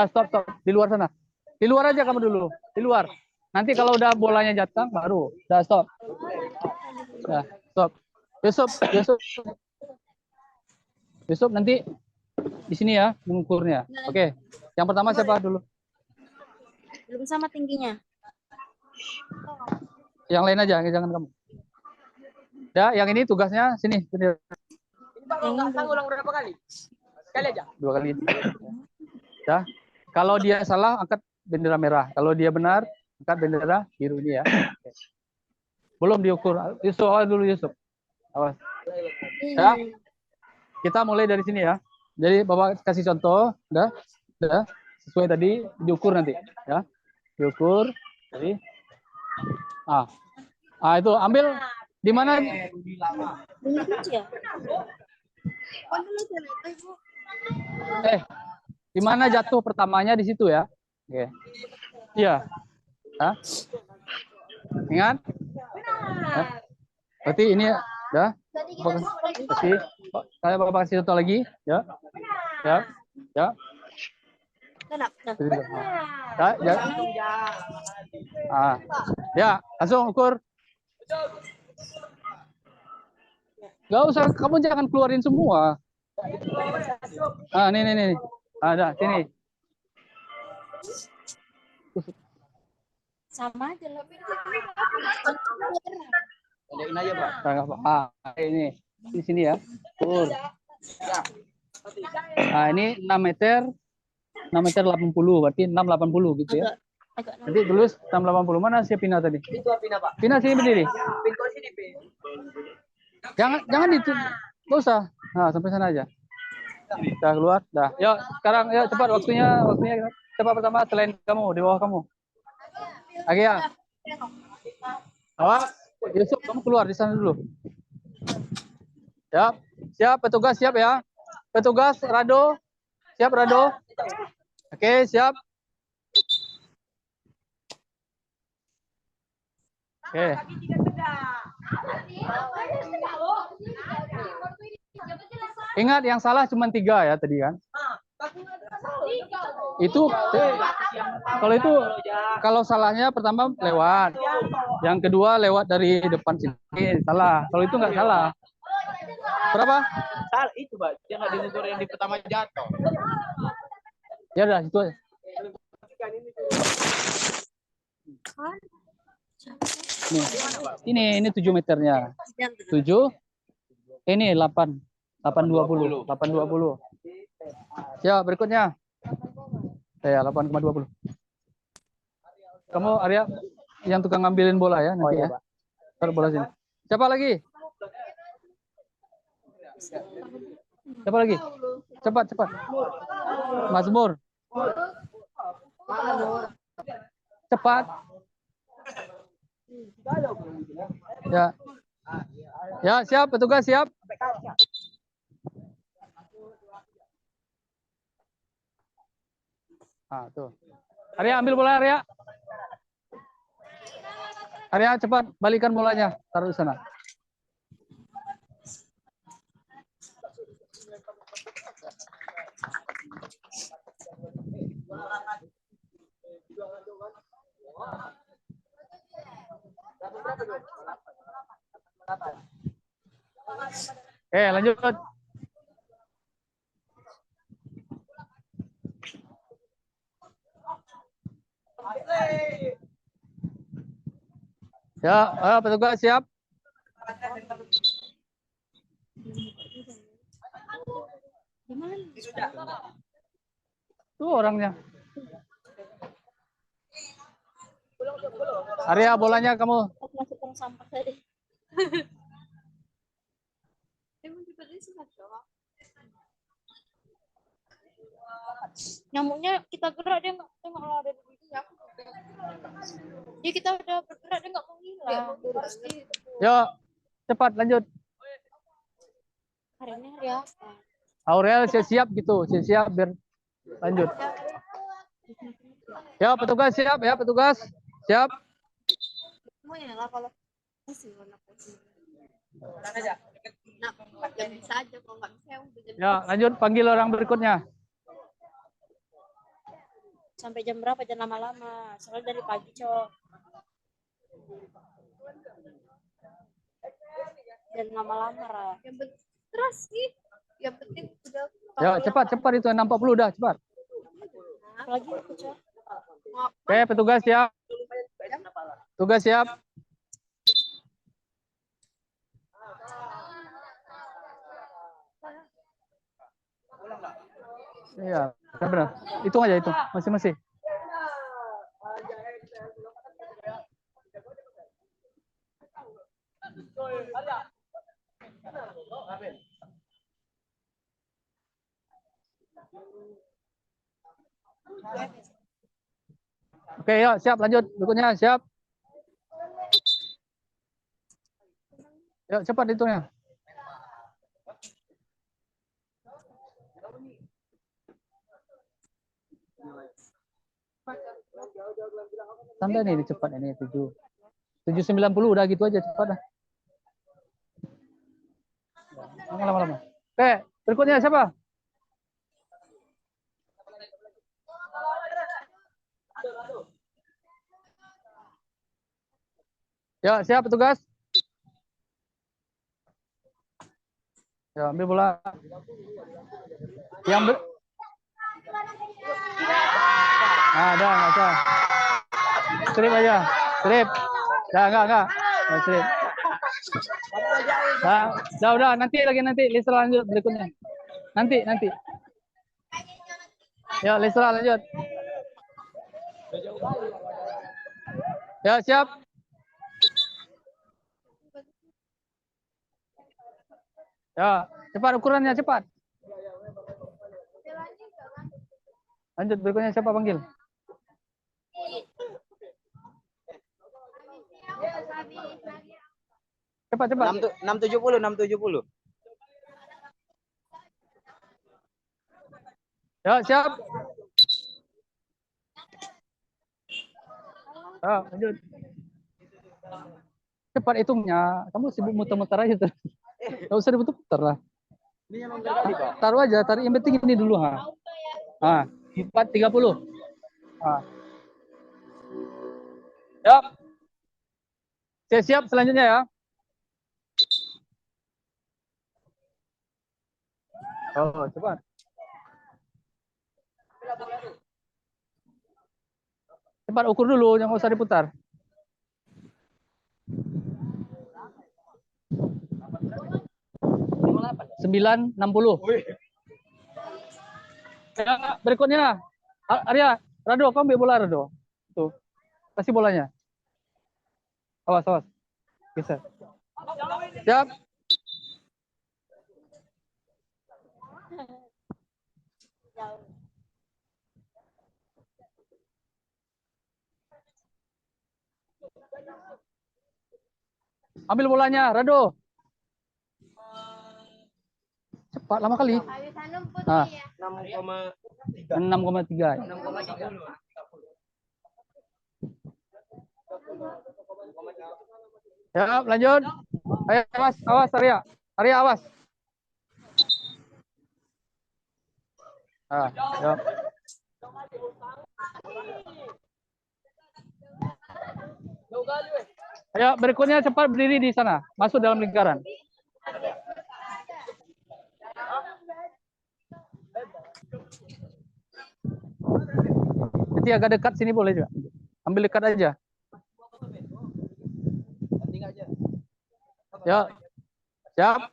[SPEAKER 1] Stop. Di luar sana. Di luar aja kamu dulu. Di luar. Nanti kalau udah bolanya jatuh baru. Udah stop. Nah, stop. Besok nanti di sini ya mengukurnya. Oke. Yang pertama siapa dulu?
[SPEAKER 3] Belum sama tingginya.
[SPEAKER 1] Yang lain aja, jangan kamu. Ya, yang ini tugasnya sini.
[SPEAKER 6] Kalau nggak sanggup ulang berapa kali? Sekali aja.
[SPEAKER 1] 2 kali. Ya. Kalau dia salah, angkat bendera merah. Kalau dia benar, angkat bendera biru ini ya. Oke. Belum diukur. Yusuf, awas dulu Yusuf. Awas. Ya. Kita mulai dari sini ya. Jadi Bapak kasih contoh, udah sesuai tadi diukur nanti, ya. Diukur. Jadi itu ambil di mana? Di mana jatuh pertamanya di situ ya. Oke. Iya. Hah? Ingat? Hah? Berarti ini ya. Saya Bapak kasih contoh lagi, ya. Ya. Ya. Ya, langsung ukur. Gak usah, kamu jangan keluarin semua. Nih. Ada, sini.
[SPEAKER 3] Sama aja lebih.
[SPEAKER 1] Ini aja, Pak. Ini di sini ya. Ukur. Ini 6 meter 80, berarti 680 gitu ya. Nanti tulis 680. Mana si Pina tadi?
[SPEAKER 6] Itu Pina, Pak.
[SPEAKER 1] Pina sini berdiri.
[SPEAKER 6] Pin kok sini, Pin.
[SPEAKER 1] Jangan itu. Enggak usah. Nah, sampai sana aja. Dah keluar, dah. Yuk, sekarang ya cepat waktunya cepat pertama selain kamu di bawah kamu. Agia. Awas, Yusuf kamu keluar di sana dulu. Ya. Siap petugas siap ya. Petugas Rado. Siap Rado. Oke, siap. Oke. Ingat yang salah cuma 3 ya tadi kan. Itu kalau salahnya pertama lewat, yang kedua lewat dari depan sini salah. Kalau itu nggak salah. Berapa?
[SPEAKER 6] Salah itu, Pak. Dia nggak ditegur yang di pertama jatuh.
[SPEAKER 1] Ya udah itu aja. Ini 7 meternya. 7. Ini 820. Ya, berikutnya. Ya, 8,20. Kamu Arya yang tukang ngambilin bola ya nanti ya. Taruh bola sini. Siapa lagi? Cepat. Mazmur. Cepat. Ya. Ya, siap petugas siap. Tuh. Arya ambil bola Arya. Arya cepat balikan bolanya, taruh di sana. Lanjut. Ya, petugas siap. Tuh orangnya. Arya bolanya kamu.
[SPEAKER 3] Masukkan sampah tadi. Nyamuknya kita gerak dia nggak mau ada di dia. Jadi kita udah bergerak dia nggak mau hilang.
[SPEAKER 1] Yuk, cepat lanjut.
[SPEAKER 3] Hari ini hari apa?
[SPEAKER 1] Aurel siap gitu, siap biar lanjut. Ya petugas siap ya petugas siap.
[SPEAKER 3] Semuanya lah kalau masih warna putih. Nah, yang bisa aja kalau nggak bisa
[SPEAKER 1] ya lanjut panggil orang berikutnya.
[SPEAKER 3] Sampai jam berapa? Jangan lama-lama. Soalnya dari pagi, Cok. Dan lama-lama, Ra. Yang penting terus sih. Yang penting udah.
[SPEAKER 1] Ya, cepat itu 640 udah, cepat.
[SPEAKER 3] Lagi aku, Cok.
[SPEAKER 1] Oke, petugas siap. Tugas siap. Iya, benar. Hitung aja itu, masing-masing. Oke, yuk, siap, lanjut. Berikutnya, siap. Yuk, cepat hitungnya. Santai nih, cepat ini 790 udah gitu aja cepat dah. Lama-lama. Oke, berikutnya siapa? Ya, siap petugas. Ya, ambil bola. Yang ada, nggak usah. Strip aja, strip. Enggak. Strip. Udah, nanti Lisra lanjut berikutnya. Nanti. Ya, Lisra lanjut. Ya, siap. Ya, cepat ukurannya, cepat. Lanjut, berikutnya siapa panggil? Cepat.
[SPEAKER 6] 670.
[SPEAKER 1] Ya, siap. Ya, lanjut. Cepat hitungnya. Kamu sibuk muter-muter aja tuh. Enggak usah diputar lah. Taruh aja, yang penting ini dulu, ha. 430. Siap selanjutnya ya. Oh, cepat. Cepat ukur dulu, yang nggak usah diputar. 960. Ya, berikutnya, Arya, Rado, kamu ambil bola Rado. Tuh, kasih bolanya. Awas. Geser. Siap. Ambil bolanya, Rado. Cepat, lama kali. 6,3. Ya, lanjut. Ayo, awas, Arya. Arya, awas. Ya. Ayo, berikutnya cepat berdiri di sana. Masuk dalam lingkaran. Nanti agak dekat sini boleh juga. Ambil dekat aja. Ya. Siap.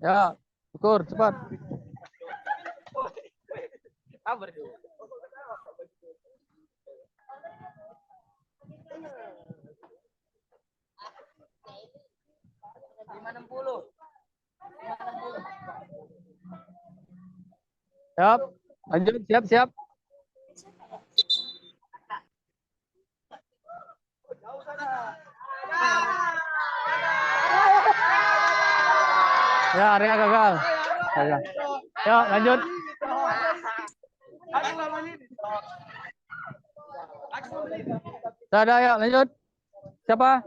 [SPEAKER 1] Ya, ukur cepat. Siap. Lanjut, siap. Ya, area gagal. Ya, lanjut. Sudah, ya, lanjut. Siapa?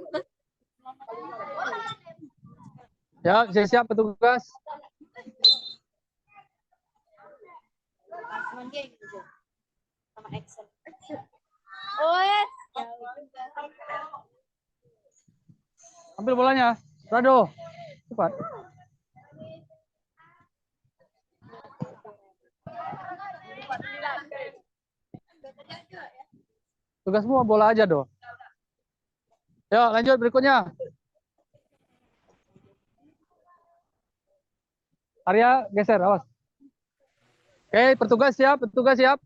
[SPEAKER 1] Ya, siap petugas. Ambil bolanya, Rado. Cepat. Tugasmu bola aja, Do. Ya, lanjut berikutnya. Arya geser, awas. Oke, petugas siap, petugas siap.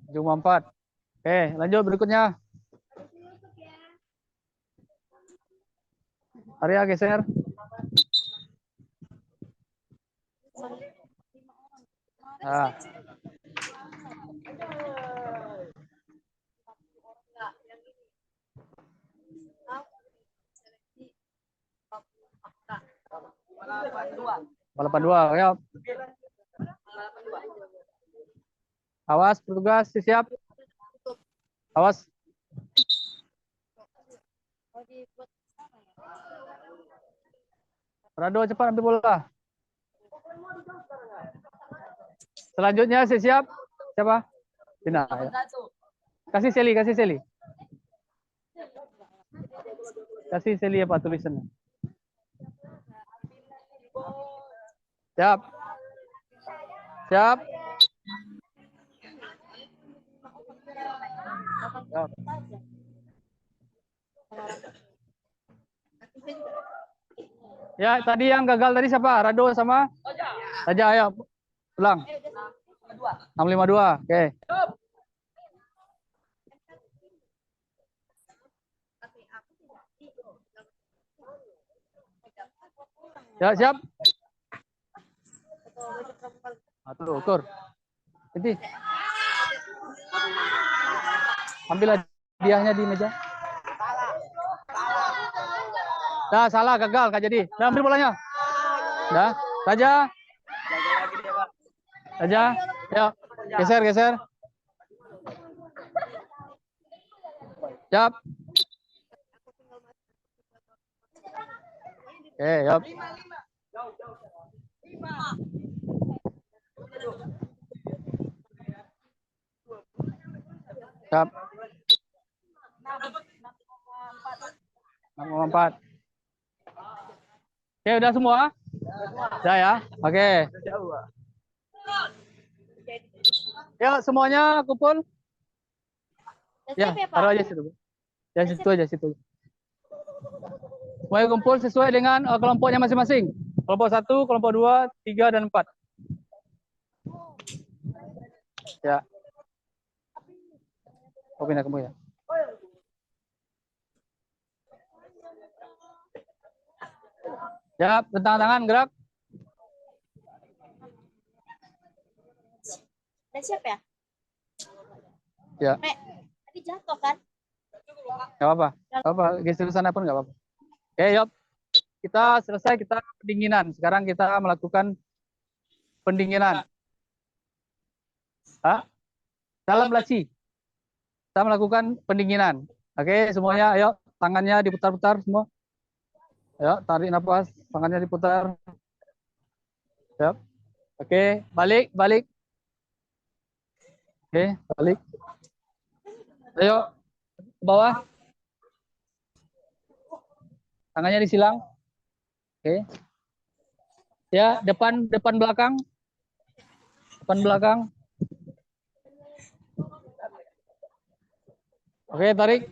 [SPEAKER 1] Jumlah 4. Oke, lanjut berikutnya. Arya geser. Nah. Balapan 2, ya. Awas petugas siap. Awas. Rado cepat ambil bola. Selanjutnya siap. Siapa? Dina. Ya. Kasih Seli, kasih Seli. Kasih Seli apa tulisannya? Siap. Siap. Siap. Ya, tadi yang gagal tadi siapa? Rado sama Raja, ayo. Ulang. 652. Oke. Ya, siap. Tuh, ukur. Ini. Ambil hadiahnya di meja. Dah, salah, gagal, nggak jadi. Dah, ambil bolanya. Dah, Raja. Raja, ya. Geser, geser. Siap. Oke, yap. Siap. 6,4. Oke, udah semua? Udah ya? Oke. Ya, semuanya kumpul. Ya, taruh aja situ. Ya, situ aja, situ. Semuanya kumpul sesuai dengan kelompoknya masing-masing. Kelompok 1, kelompok 2, 3, dan 4. Ya. Oh, pindah kamu ya. Ya, tentang tangan, gerak.
[SPEAKER 3] Udah siap ya?
[SPEAKER 1] Ya.
[SPEAKER 3] Tadi jatuh kan?
[SPEAKER 1] Gak apa-apa. Gak apa-apa. Geser sana pun gak apa-apa. Oke, yuk. Kita selesai, kita pendinginan. Sekarang kita melakukan pendinginan. Dalam laci. Kita melakukan pendinginan. Oke, semuanya ayo. Tangannya diputar-putar semua. Ayo, tarik nafas. Tangannya diputar. Yuk. Oke, balik, balik. Oke, balik. Ayo, ke bawah. Tangannya disilang. Oke. Ya, depan belakang. Depan belakang. Oke, tarik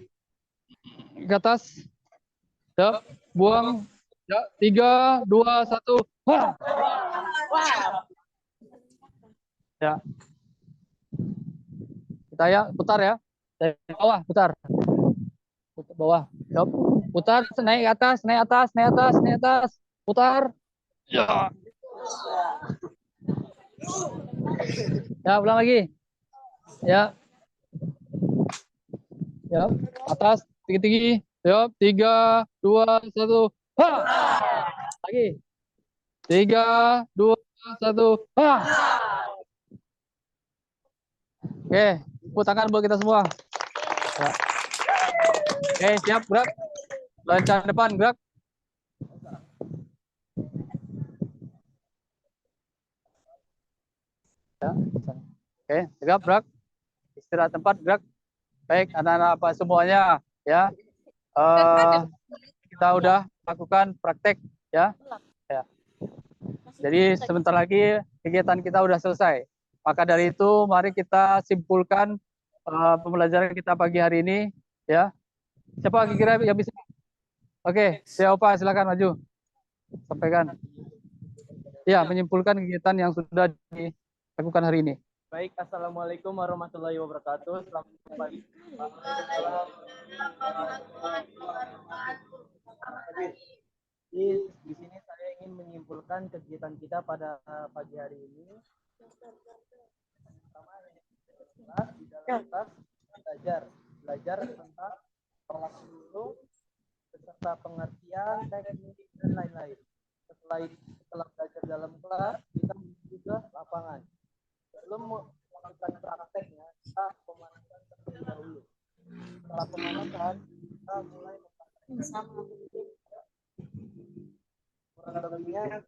[SPEAKER 1] ke atas. Ya, buang. Ya, 3, 2, 1. Wah. Ya. Kita ya putar ya. Dari bawah putar. Putar bawah. Ya, putar, naik ke atas, naik atas, naik atas, naik atas. Putar. Ya. Ya, ulang lagi. Ya. Ya, atas, tinggi-tinggi. Ya, 3, 2, 1. Ha! Lagi. 3, 2, 1. Ha! Oke, tepuk tangan buat kita semua. Ya. Oke, siap, gerak. Lancar depan, gerak. Ya. Oke, tegap, gerak. Istirahat tempat, gerak. Baik, anak-anak apa semuanya, ya. Kita udah lakukan praktek, ya. Ya. Jadi sebentar lagi kegiatan kita udah selesai. Maka dari itu mari kita simpulkan pembelajaran kita pagi hari ini, ya. Siapa kira-kira yang bisa? Oke, ya Opa silakan maju. Sampaikan. Ya, menyimpulkan kegiatan yang sudah dilakukan hari ini.
[SPEAKER 2] Baik, assalamualaikum warahmatullahi wabarakatuh. Selamat pagi. Di sini saya ingin menyimpulkan kegiatan kita pada pagi hari ini. Pertama, di dalam kelas belajar tentang tolak ukur beserta pengertian, teknik dan lain-lain. Setelah belajar dalam kelas, kita menuju ke lapangan. Sebelum melakukan prakteknya, kita pemanasan terlebih dahulu. Setelah pemanasan, kita mulai mempraktekkan. Kurang lebihnya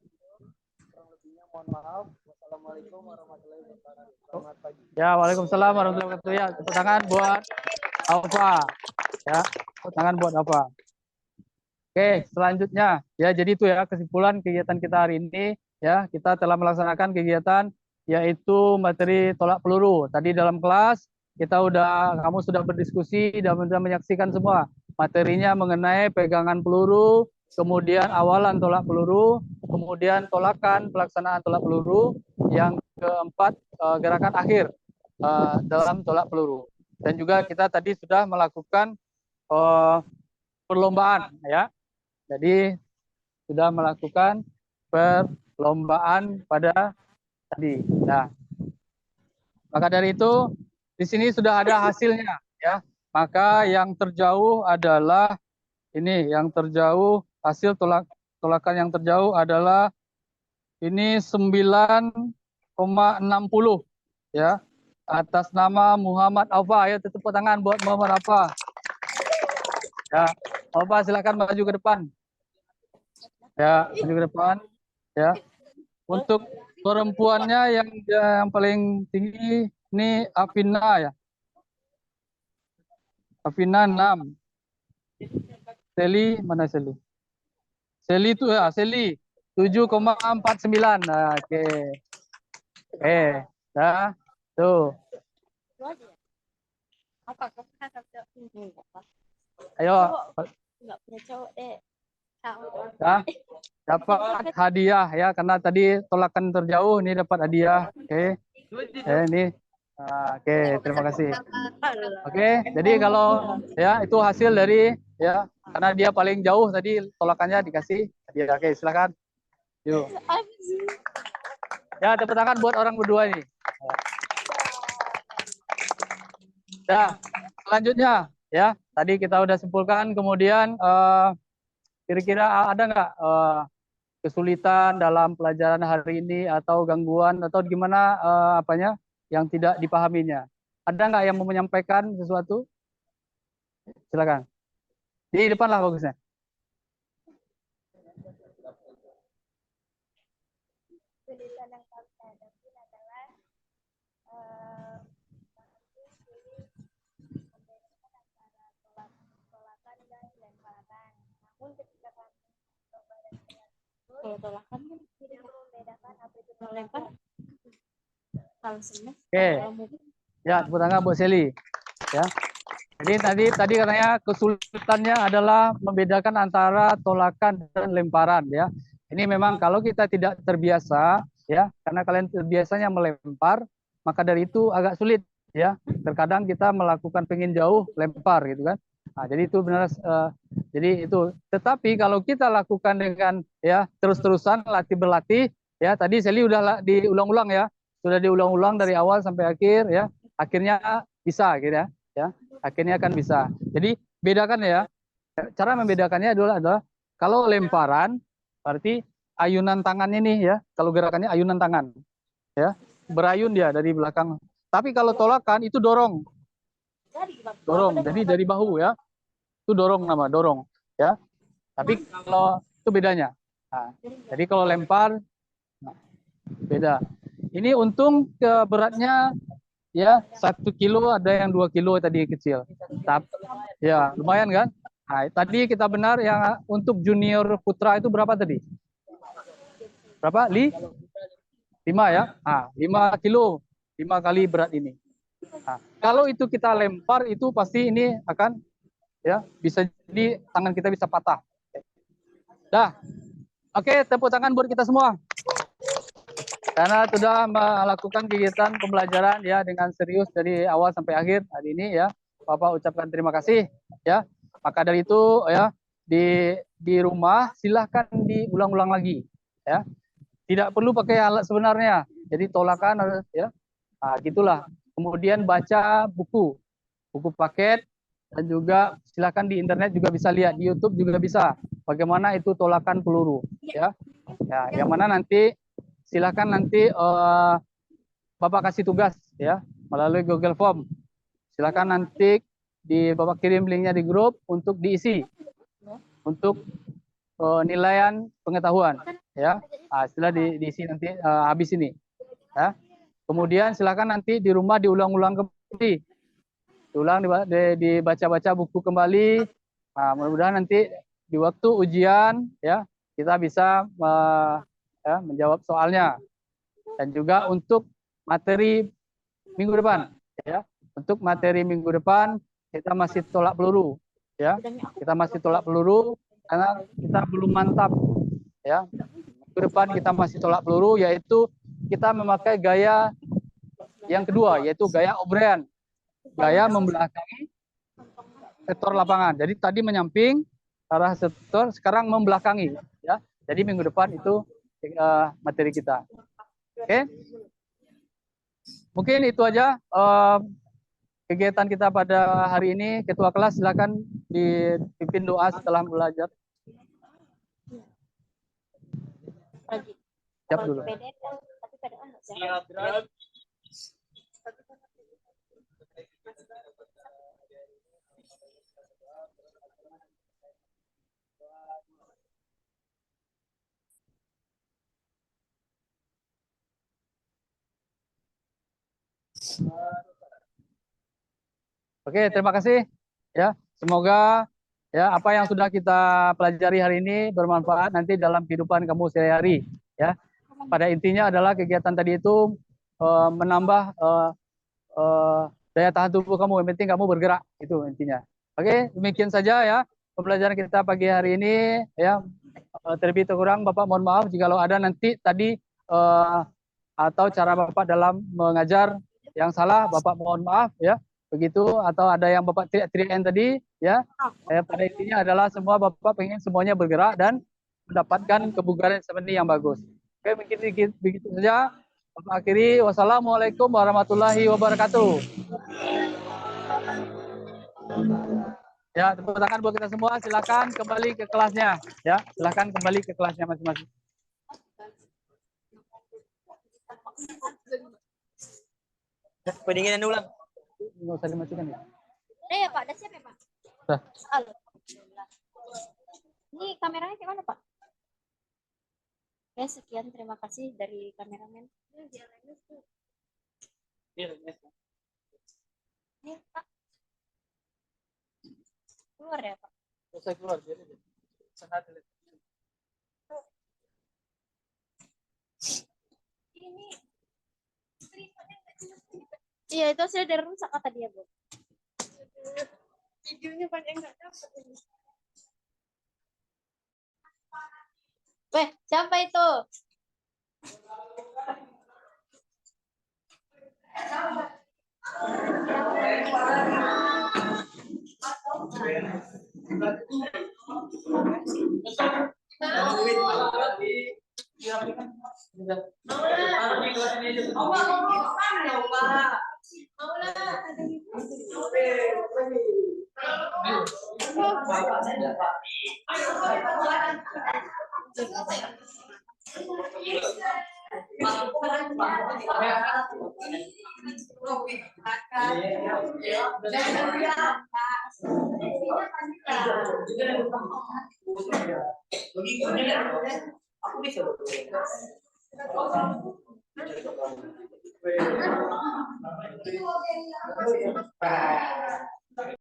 [SPEAKER 2] mohon maaf. Wassalamualaikum warahmatullahi wabarakatuh. Selamat pagi.
[SPEAKER 1] Ya, waalaikumsalam warahmatullahi wabarakatuh. Ya, tepuk tangan buat Alfa. Ya, tepuk tangan buat Alfa. Oke, selanjutnya ya, jadi itu ya kesimpulan kegiatan kita hari ini. Ya, kita telah melaksanakan kegiatan yaitu materi tolak peluru. Tadi dalam kelas kamu sudah berdiskusi dan sudah menyaksikan semua materinya mengenai pegangan peluru, kemudian awalan tolak peluru, kemudian tolakan pelaksanaan tolak peluru, yang keempat gerakan akhir dalam tolak peluru. Dan juga kita tadi sudah melakukan perlombaan, ya. Jadi sudah melakukan perlombaan pada tadi. Nah, maka dari itu di sini sudah ada hasilnya, ya. Maka yang terjauh adalah ini, yang terjauh hasil tolakan yang terjauh adalah ini 9,60, ya, atas nama Muhammad Alfa. Ya, tepuk tangan buat Muhammad Alfa. Ya, Alfa silakan maju ke depan. Ya, maju ke depan. Ya, untuk perempuannya yang paling tinggi ini Afina, ya. Afina 6. Seli, mana Seli? Seli itu ya, Seli 7,49. Nah, oke. Dah. Tuh. Ayo.
[SPEAKER 3] Enggak punya cowok deh.
[SPEAKER 1] Ya, dapat hadiah ya, karena tadi tolakan terjauh, ini dapat hadiah. Oke. Ini. Oke, terima kasih. Oke, jadi kalau ya itu hasil dari ya, karena dia paling jauh tadi tolakannya dikasih hadiah. Oke, silakan. Yuk. Ya, tepuk tangan buat orang berdua ini. Nah, selanjutnya ya, tadi kita udah simpulkan, kemudian kira-kira ada nggak kesulitan dalam pelajaran hari ini atau gangguan atau gimana apanya yang tidak dipahaminya? Ada nggak yang mau menyampaikan sesuatu? Silakan. Di depan lah bagusnya.
[SPEAKER 3] Kesulitan yang kami hadapi adalah membedakan antara tolakan dan lemparan. Namun ketika kami coba dan kalau tolakan kan tidak membedakan apa itu lempar.
[SPEAKER 1] Oke. Ya, tepuk tangan buat Seli. Ya. Jadi tadi katanya kesulitannya adalah membedakan antara tolakan dan lemparan, ya. Ini memang kalau kita tidak terbiasa, ya, karena kalian terbiasanya melempar, maka dari itu agak sulit, ya. Terkadang kita melakukan pengen jauh, lempar gitu kan. Nah, jadi itu benar, jadi itu. Tetapi kalau kita lakukan dengan ya terus-terusan berlatih, ya. Tadi Seli udah diulang-ulang, ya. Sudah diulang-ulang dari awal sampai akhir, ya. Akhirnya bisa gitu, ya. Akhirnya akan bisa. Jadi bedakan ya. Cara membedakannya adalah kalau lemparan berarti ayunan tangan ini, ya. Kalau gerakannya ayunan tangan, ya. Berayun dia dari belakang. Tapi kalau tolakan itu dorong. Dorong. Jadi dari bahu, ya. Itu dorong, ya. Tapi kalau itu bedanya. Nah, jadi kalau lempar beda. Ini untung beratnya ya 1 kilo, ada yang 2 kilo tadi kecil. Tapi ya lumayan kan. Nah, tadi kita benar yang untuk junior putra itu berapa tadi? Berapa? 5 ya. Nah, 5 kilo. 5 kali berat ini. Nah, kalau itu kita lempar itu pasti ini akan ya bisa jadi tangan kita bisa patah. Dah. Oke, tepuk tangan buat kita semua. Karena sudah melakukan kegiatan pembelajaran ya dengan serius dari awal sampai akhir hari ini ya. Bapak ucapkan terima kasih ya. Maka dari itu ya di rumah silahkan diulang-ulang lagi ya. Tidak perlu pakai alat sebenarnya. Jadi tolakan ya. Nah, gitulah. Kemudian baca buku paket dan juga silahkan di internet juga bisa lihat, di YouTube juga bisa bagaimana itu tolakan peluru ya. Ya, yang mana nanti silahkan nanti Bapak kasih tugas ya melalui Google Form. Silakan nanti Bapak kirim linknya di grup untuk diisi untuk nilaian pengetahuan ya. Nah, setelah diisi nanti habis ini ya. Kemudian silakan nanti di rumah diulang-ulang kembali. Dibaca-baca buku kembali. Nah, mudah-mudahan nanti di waktu ujian ya kita bisa ya, menjawab soalnya. Dan juga untuk materi minggu depan ya. Untuk materi minggu depan kita masih tolak peluru ya. Kita masih tolak peluru karena kita belum mantap ya. Minggu depan kita masih tolak peluru, yaitu kita memakai gaya yang kedua, yaitu gaya O'Brien. Gaya membelakangi sektor lapangan. Jadi tadi menyamping arah sektor, sekarang membelakangi ya. Jadi minggu depan itu materi kita. Oke. Mungkin itu aja kegiatan kita pada hari ini. Ketua kelas silakan dipimpin doa setelah belajar. Siap dulu. Oke, terima kasih ya. Semoga ya apa yang sudah kita pelajari hari ini bermanfaat nanti dalam kehidupan kamu sehari-hari ya. Pada intinya adalah kegiatan tadi itu menambah daya tahan tubuh kamu. Yang penting kamu bergerak, itu intinya. Oke, demikian saja ya pembelajaran kita pagi hari ini ya. Terlebih kurang Bapak mohon maaf jika ada nanti tadi atau cara Bapak dalam mengajar yang salah, Bapak mohon maaf ya. Begitu, atau ada yang Bapak teriak-teriakin tadi ya. Pada intinya adalah semua Bapak pengen semuanya bergerak dan mendapatkan kebugaran seperti yang bagus. Oke, mungkin begitu saja. Bapak akhiri, wassalamualaikum warahmatullahi wabarakatuh. Ya, tepuk tangan buat kita semua. Silakan kembali ke kelasnya ya. Silakan kembali ke kelasnya masing-masing.
[SPEAKER 6] Pendinginan ulang.
[SPEAKER 1] Nggak usah dimatikan ya.
[SPEAKER 3] Ya Pak, udah siap ya Pak?
[SPEAKER 1] Sudah.
[SPEAKER 3] Alhamdulillah. Ini kameranya kayak mana Pak? Ya sekian, terima kasih dari kameramen. Ini Pak. Keluar ya Pak?
[SPEAKER 1] Saya keluar.
[SPEAKER 3] Ini. Iya, itu hasilnya dari rusak kata dia, Bu. Videonya banyak nggak dapat ini. Weh, siapa itu? Aku bisa.